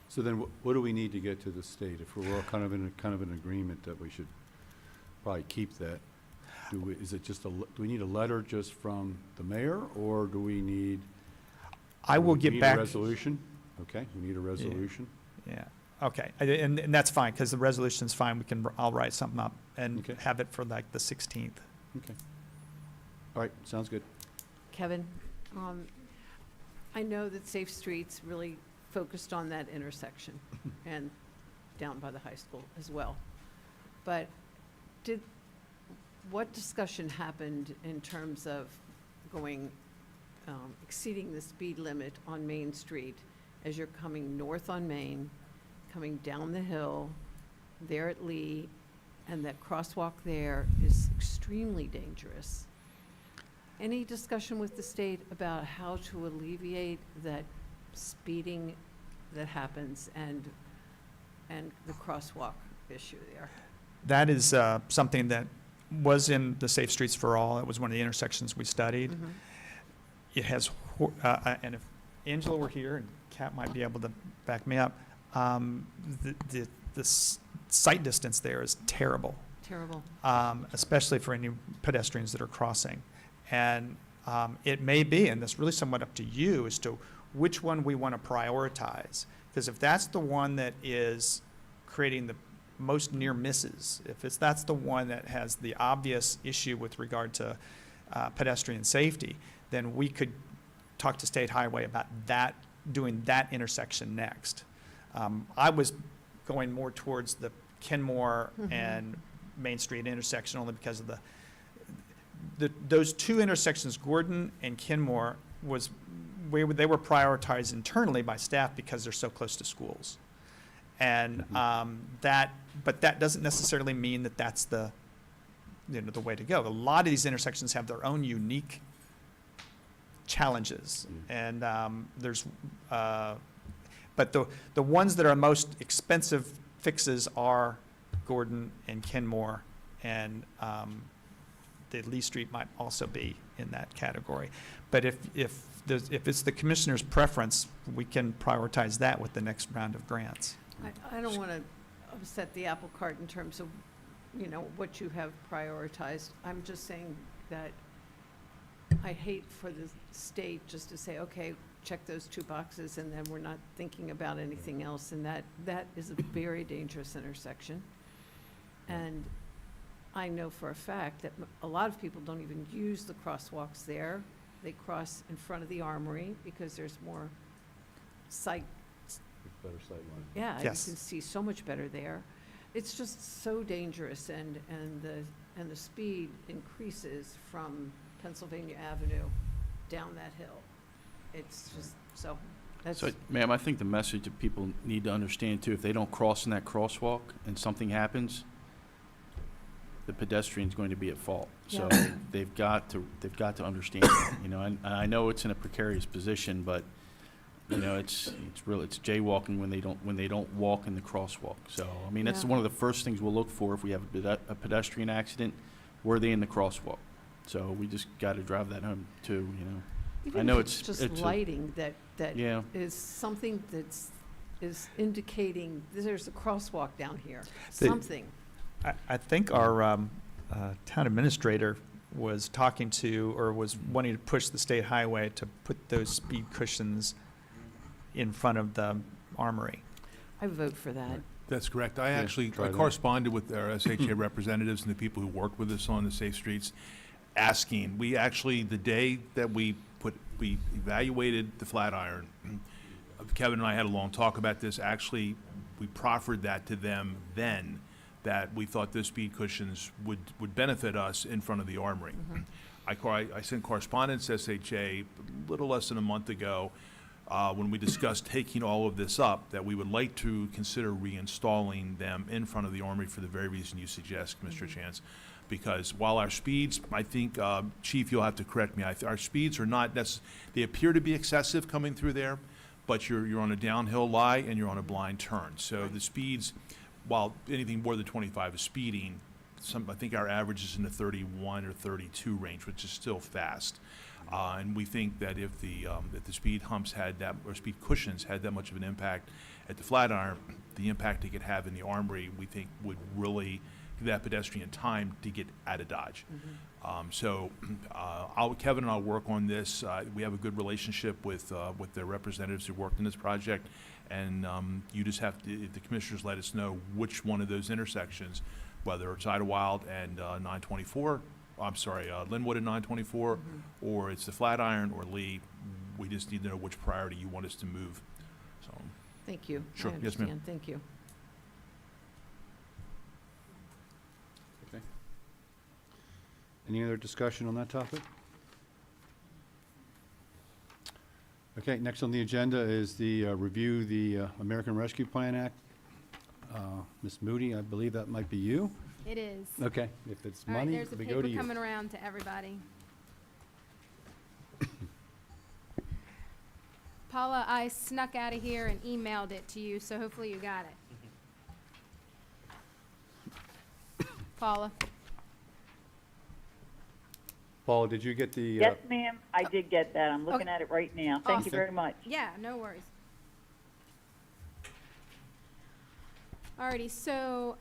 So then what do we need to get to the state? If we're all kind of in agreement that we should probably keep that, is it just do we need a letter just from the mayor, or do we need? I will we get need back. a resolution? Okay, we need a resolution. Yeah, okay, and that's fine, because the resolution's fine, I'll write something up and Okay. have it for like the 16th. Okay. All right, sounds good. Kevin, I know that Safe Streets really focused on that intersection and down by the high school as well. But what discussion happened in terms of going, exceeding the speed limit on Main Street as you're coming north on Main, coming down the hill, there at Lee, and that crosswalk there is extremely dangerous? Any discussion with the state about how to alleviate that speeding that happens and the crosswalk issue there? That is something that was in the Safe Streets for All. It was one of the intersections we studied. Mhm. It has, and if Angela were here, and Kat might be able to back me up, the sight distance there is terrible. Terrible. Especially for any pedestrians that are crossing. And it may be, and it's really somewhat up to you, as to which one we want to prioritize. Because if that's the one that is creating the most near misses, that's the one that has the obvious issue with regard to pedestrian safety, then we could talk to State Highway about doing that intersection next. I was going more towards the Kenmore and Main Street intersection only because of those two intersections, Gordon and Kenmore, they were prioritized internally by staff because they're so close to schools. And but that doesn't necessarily mean that that's the way to go. A lot of these intersections have their own unique challenges, and but the ones that are most expensive fixes are Gordon and Kenmore, and the Lee Street might also be in that category. But if it's the commissioner's preference, we can prioritize that with the next round of grants. I don't want to upset the apple cart in terms of, what you have prioritized. I'm just saying that I hate for the state just to say, okay, check those two boxes, and then we're not thinking about anything else. And that is a very dangerous intersection. And I know for a fact that a lot of people don't even use the crosswalks there. They cross in front of the Armory because there's more sight. Better sight line. Yeah, Yes. you can see so much better there. It's just so dangerous, and the speed increases from Pennsylvania Avenue down that hill. It's just, so, that's. So, ma'am, I think the message that people need to understand too, if they don't cross in that crosswalk and something happens, the pedestrian's going to be at fault. So Yeah. they've got to understand that, you know, and I know it's in a precarious position, but, you know, it's jaywalking when they don't walk in the crosswalk. So, I mean, that's Yeah. one of the first things we'll look for if we have a pedestrian accident. Were they in the crosswalk? So we just got to drive that home too, you know. Even know if it's it's- just it's a- lighting that Yeah. is something is indicating there's a crosswalk down here, The- something. I think our town administrator was talking to, or was wanting to push the state highway to put those speed cushions in front of the armory. I vote for that. That's correct. I Yeah, actually try that. corresponded with our SHA representatives and the people who worked with us on the Safe Streets, asking, we actually, the day that we evaluated the Flatiron, Kevin and I had a long talk about this. Actually, we proffered that to them then, that we thought those speed cushions would benefit us in front of the armory. I sent correspondence to SHA a little less than a month ago, when we discussed taking all of this up, that we would like to consider reinstalling them in front of the armory for the very reason you suggest, Mr. Chance. Because while our speeds, I think, Chief, you'll have to correct me, our speeds are not, they appear to be excessive coming through there, but you're on a downhill lie and you're on a blind turn. So the speeds, while anything more than 25 is speeding, I think our average is in the 31 or 32 range, which is still fast. And we think that if the speed humps had that, or speed cushions had that much of an impact at the Flatiron, the impact it could have in the armory, we think would really give that pedestrian time to get out of Dodge. Kevin and I'll work on this. We have a good relationship with the representatives who worked in this project, and you just have to, if the commissioners let us know which one of those intersections, whether it's Idlewild and 924, Linwood and 924, or it's the Flatiron or Lee, we just need to know which priority you want us to move. So, Thank you. Sure. I Yes, ma'am. understand. Thank you. Okay. Any other discussion on that topic? Okay, next on the agenda is the review the American Rescue Plan Act. Ms. Moody, I believe that might be you. It is. Okay, if it's All right, money, there's a we go paper to you. coming around to everybody. Paula, I snuck out of here and emailed it to you, so hopefully you got it. Paula? Paula, did you get the? Yes, ma'am, I did get that. I'm looking Okay. at it right now. Thank you Awesome. very much. Yeah, no worries. Alrighty, so,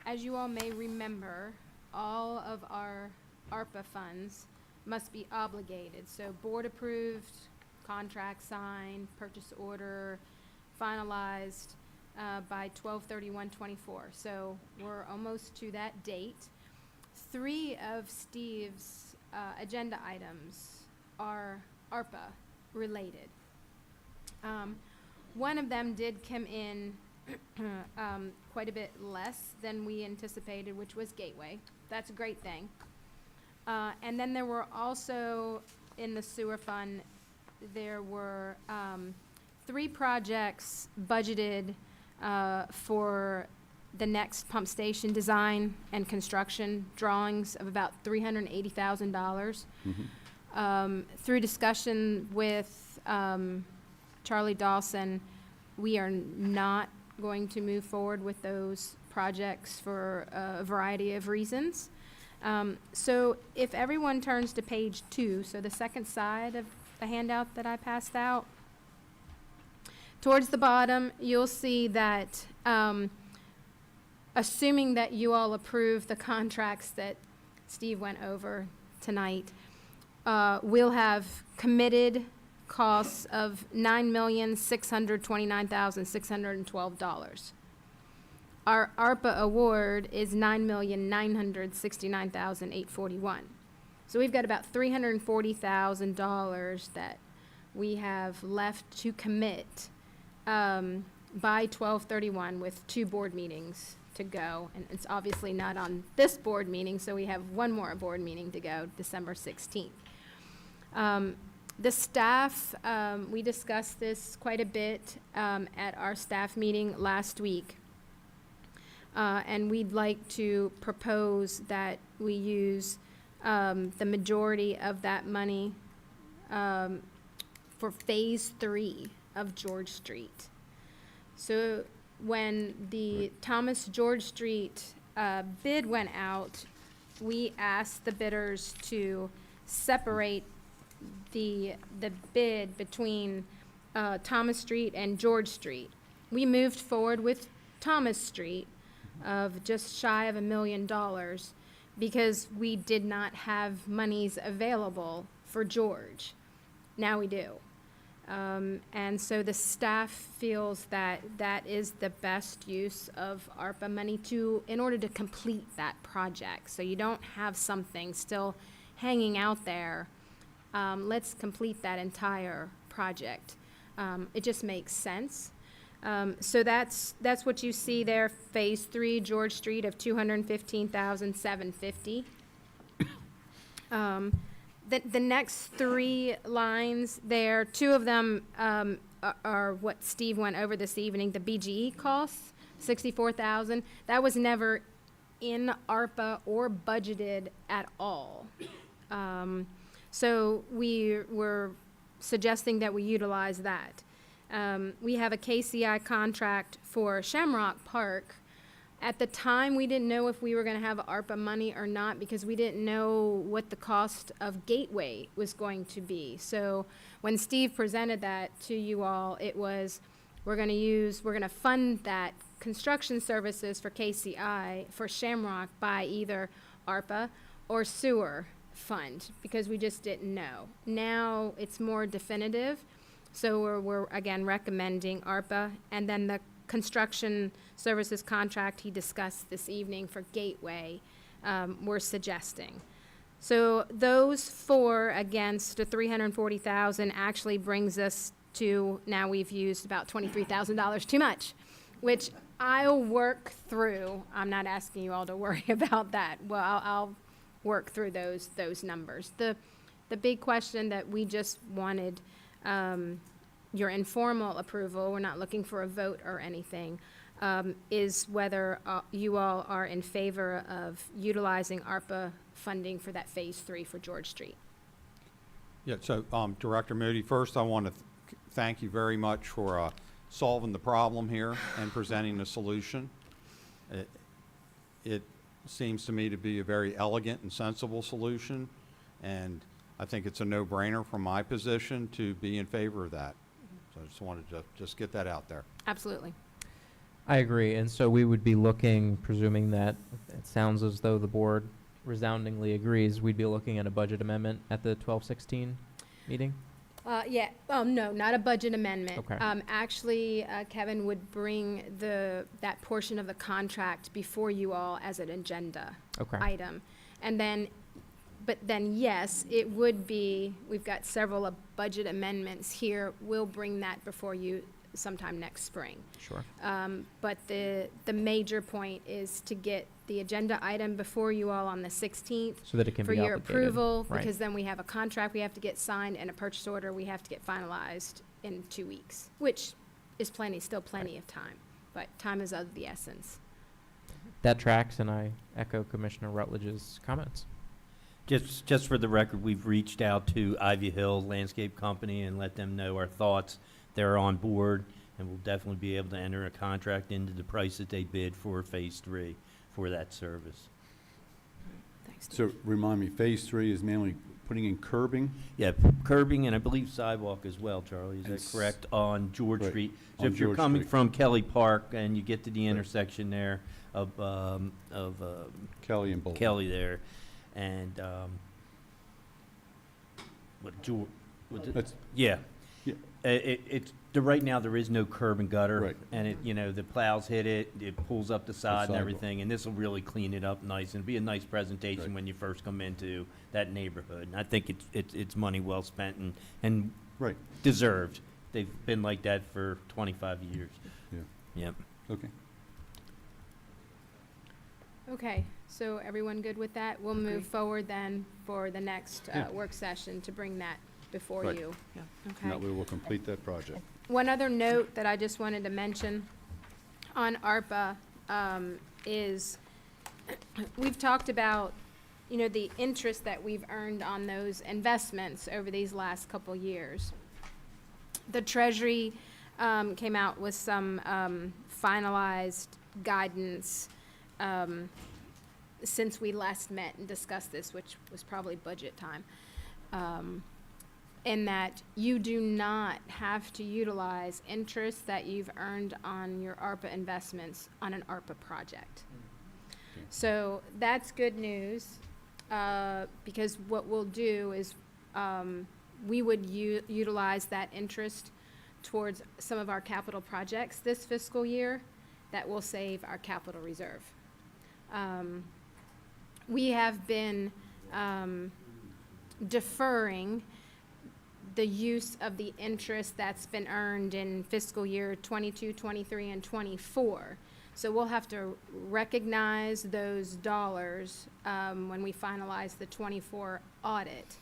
as you all may remember, all of our ARPA funds must be obligated. So board approved, contract signed, purchase order finalized, by 12/31/24. So we're almost to that date. 3 of Steve's, agenda items are ARPA related. One of them did come in quite a bit less than we anticipated, which was Gateway. That's a great thing. And then there were also, in the sewer fund, there were 3 projects budgeted for the next pump station design and construction, drawings of about $380,000. Through discussion with Charlie Dawson, we are not going to move forward with those projects for a variety of reasons. So if everyone turns to page 2, so the second side of the handout that I passed out, towards the bottom, you'll see that, assuming that you all approve the contracts that Steve went over tonight, we'll have committed costs of $9,629,612. Our ARPA award is $9,969,841. So we've got about $340,000 that we have left to commit by 12/31 with 2 board meetings to go. And it's obviously not on this board meeting, so we have 1 more board meeting to go, December 16th. The staff, we discussed this quite a bit at our staff meeting last week. And we'd like to propose that we use the majority of that money for Phase 3 of George Street. So when the Thomas George Street bid went out, we asked the bidders to separate the bid between Thomas Street and George Street. We moved forward with Thomas Street of just shy of $1 million because we did not have monies available for George. Now we do. And so the staff feels that that is the best use of ARPA money in order to complete that project. So you don't have something still hanging out there. Let's complete that entire project. It just makes sense. So that's what you see there, Phase 3, George Street of $215,750. The next 3 lines there, 2 of them are what Steve went over this evening. The BGE costs, $64,000. That was never in ARPA or budgeted at all. So we were suggesting that we utilize that. We have a KCI contract for Shamrock Park. At the time, we didn't know if we were going to have ARPA money or not because we didn't know what the cost of Gateway was going to be. So when Steve presented that to you all, it was, we're going to fund that construction services for KCI for Shamrock by either ARPA or sewer fund because we just didn't know. Now it's more definitive. So we're again recommending ARPA, and then the construction services contract he discussed this evening for Gateway, we're suggesting. So those 4 against the $340,000 actually brings us to, now we've used about $23,000 too much, which I'll work through. I'm not asking you all to worry about that. Well, I'll work through those numbers. The big question that we just wanted your informal approval, we're not looking for a vote or anything, is whether you all are in favor of utilizing ARPA funding for that Phase 3 for George Street. Yeah, so Director Moody, first I want to thank you very much for solving the problem here and presenting a solution. It seems to me to be a very elegant and sensible solution, and I think it's a no-brainer from my position to be in favor of that. So I just wanted to just get that out there. Absolutely. I agree, and so we would be looking, presuming that it sounds as though the board resoundingly agrees, we'd be looking at a budget amendment at the 12/16 meeting? Yeah, no, not a budget amendment. Okay. Actually, Kevin would bring that portion of the contract before you all as an agenda Okay. item. And then, but then, yes, it would be, we've got several budget amendments here. We'll bring that before you sometime next spring. Sure. But the major point is to get the agenda item before you all on the 16th. So that it can for be your obligated. approval, Right. because then we have a contract we have to get signed and a purchase order we have to get finalized in 2 weeks, which is still plenty of time, but time is of the essence. That tracks, and I echo Commissioner Rutledge's comments. Just for the record, we've reached out to Ivy Hill Landscape Company and let them know our thoughts. They're on board, and we'll definitely be able to enter a contract into the price that they bid for Phase 3 for that service. Thanks. So remind me, Phase 3 is mainly putting in curbing? Yeah, curbing and I believe sidewalk as well, Charlie, is And that correct, on George right, Street? So on if you're George coming Street. from Kelly Park and you get to the Right. intersection there of Kelly and Bolton. Kelly there, and, That's, yeah. Yeah. Right now, there is no curb and gutter. Right. And the plows hit it, it pulls up the side and sidewalk. everything, and this will really clean it up nice, and it'll be a nice presentation Right. when you first come into that neighborhood. And I think it's money well spent and right, deserved. They've been like that for 25 years. yeah, Yep. okay. Okay, so everyone good with that? We'll Agree. move forward then for the next Yeah. work session to bring that before Right. you. Yeah. Okay. Now we will complete that project. One other note that I just wanted to mention on ARPA, is we've talked about, you know, the interest that we've earned on those investments over these last couple years. The Treasury came out with some finalized guidance since we last met and discussed this, which was probably budget time, in that you do not have to utilize interest that you've earned on your ARPA investments on an ARPA project. So that's good news, because what we'll do is we would utilize that interest towards some of our capital projects this fiscal year that will save our capital reserve. We have been deferring the use of the interest that's been earned in fiscal year 22, 23, and 24. So we'll have to recognize those dollars when we finalize the 24 audit.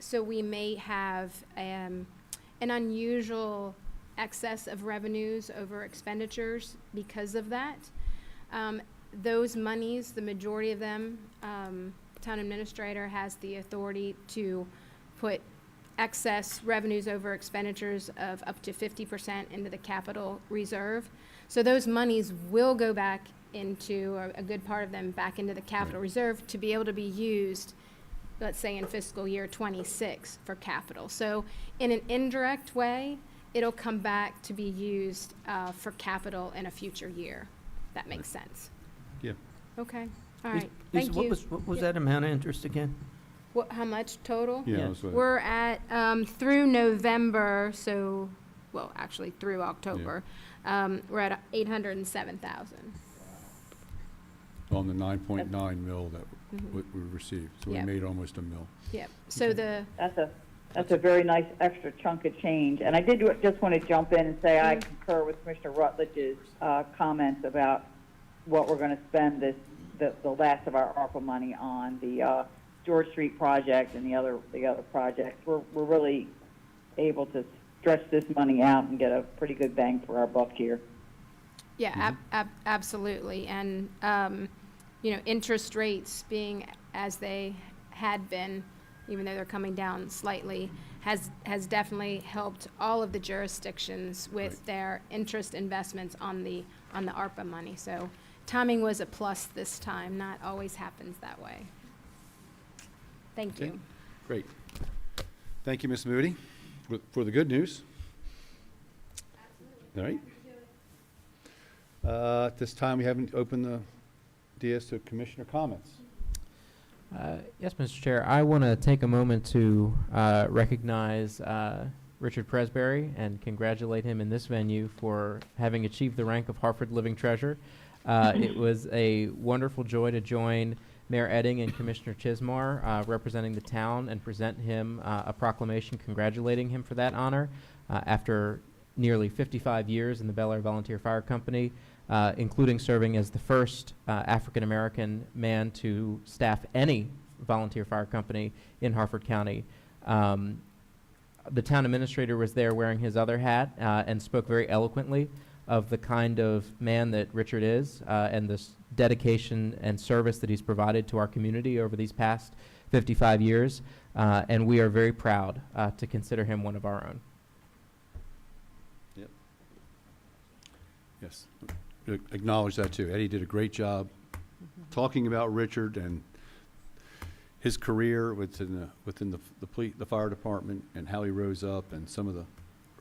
So we may have an unusual excess of revenues over expenditures because of that. Those monies, the majority of them, town administrator has the authority to put excess revenues over expenditures of up to 50% into the capital reserve. So those monies will go back into, a good part of them back into the capital reserve to be able to be used, let's say in fiscal year 26 for capital. So in an indirect way, it'll come back to be used for capital in a future year. That makes sense. Yeah. Okay, all right, Lisa, thank you. What was that amount of interest again? What, how much total? Yeah, Yeah. that's what- We're at, through November, so, well, actually through October, we're at 807,000. on the 9.9 mil that we received. So we Yep. made almost $1 million. Yep, so That's a very nice extra chunk of change. And I did just want to jump in and say I concur with Commissioner Rutledge's comments about what we're going to spend the last of our ARPA money on, the George Street project and the other projects. We're really able to stretch this money out and get a pretty good bang for our buck here. yeah, absolutely. And, you know, interest rates being as they had been, even though they're coming down slightly, has definitely helped all of the jurisdictions with Right. their interest investments on the ARPA money. So timing was a plus this time, not always happens that way. Thank Okay. you. Great. Thank you, Ms. Moody, for the good news. All right. At this time, we haven't opened the DS to commissioner comments. Yes, Mr. Chair, I want to take a moment to recognize Richard Presberry and congratulate him in this venue for having achieved the rank of Hartford Living Treasure. It was a wonderful joy to join Mayor Edding and Commissioner Chismar representing the town and present him a proclamation congratulating him for that honor after nearly 55 years in the Bel Air Volunteer Fire Company, including serving as the first African-American man to staff any volunteer fire company in Hartford County. The town administrator was there wearing his other hat and spoke very eloquently of the kind of man that Richard is and this dedication and service that he's provided to our community over these past 55 years. And we are very proud to consider him one of our own. Yes. Acknowledge that, too. Eddie did a great job talking about Richard and his career within the fire department and how he rose up and some of the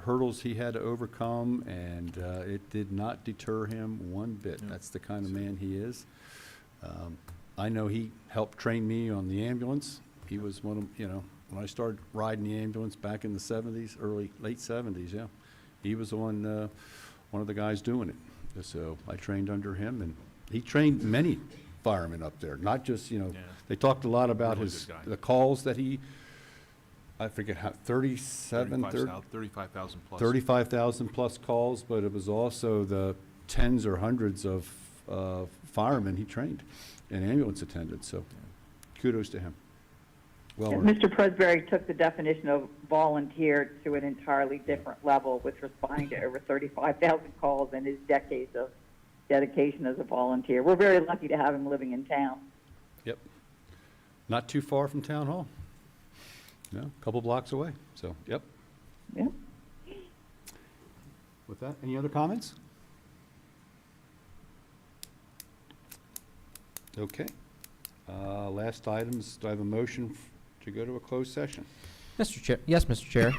hurdles he had to overcome, and it did not deter him one bit. Yeah. That's the kind of man he is. I know he helped train me on the ambulance. He was one of, when I started riding the ambulance back in the 70s, late 70s, yeah. He was one of the guys doing it. So I trained under him, and he trained many firemen up there, not just, they talked a lot about Really good guy. the calls that I forget how, 35,000 plus. 35,000 plus calls, but it was also the tens or hundreds of firemen he trained and ambulance attendants, so kudos to him. Well earned. Mr. Presberry took the definition of volunteer to an entirely different level with responding to over 35,000 calls in his decades of dedication as a volunteer. We're very lucky to have him living in town. Yep. Not too far from Town Hall. No, a couple blocks away, so, yep. Yeah. With that, any other comments? Okay. Last items, do I have a motion to go to a closed session? Mr. Chair, yes, Mr. Chair.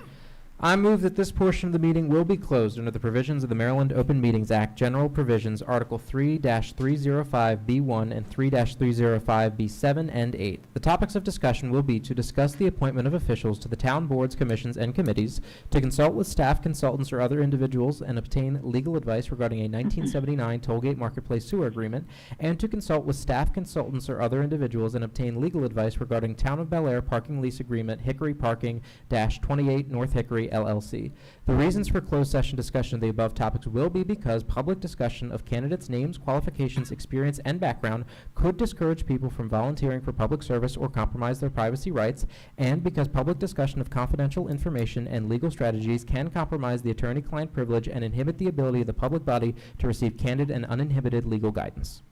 I move that this portion of the meeting will be closed under the provisions of the Maryland Open Meetings Act, General Provisions, Article 3-305B1 and 3-305B7 and 8. The topics of discussion will be to discuss the appointment of officials to the town boards, commissions, and committees, to consult with staff, consultants, or other individuals and obtain legal advice regarding a 1979 Tollgate Marketplace Sewer Agreement, and to consult with staff, consultants, or other individuals and obtain legal advice regarding Town of Bel Air Parking Lease Agreement, Hickory Parking-28 North Hickory, LLC. The reasons for closed session discussion of the above topics will be because public discussion of candidates' names, qualifications, experience, and background could discourage people from volunteering for public service or compromise their privacy rights, and because public discussion of confidential information and legal strategies can compromise the attorney-client privilege and inhibit the ability of the public body to receive candid and uninhibited legal guidance.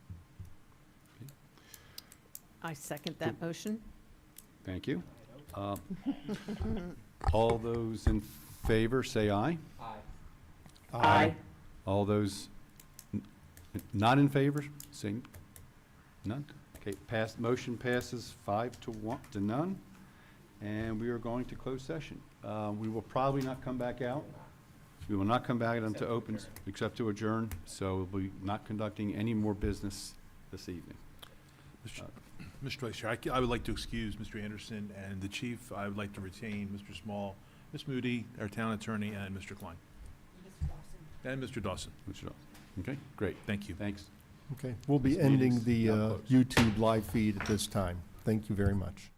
I second that motion. Thank you. All those in favor, say aye. Aye. All those not in favor, say none. Okay, motion passes 5-1 to none, and we are going to close session. We will probably not come back out. We will not come back into opens, except to adjourn, so we'll be not conducting any more business this evening. Mr. Vice Chair, I would like to excuse Mr. Anderson and the chief. I would like to retain Mr. Small, Ms. Moody, our town attorney, and Mr. Klein. And Mr. Dawson. Okay, great. Thank you. Thanks. Okay, we'll be This ending meeting's the now closed. YouTube live feed at this time. Thank you very much.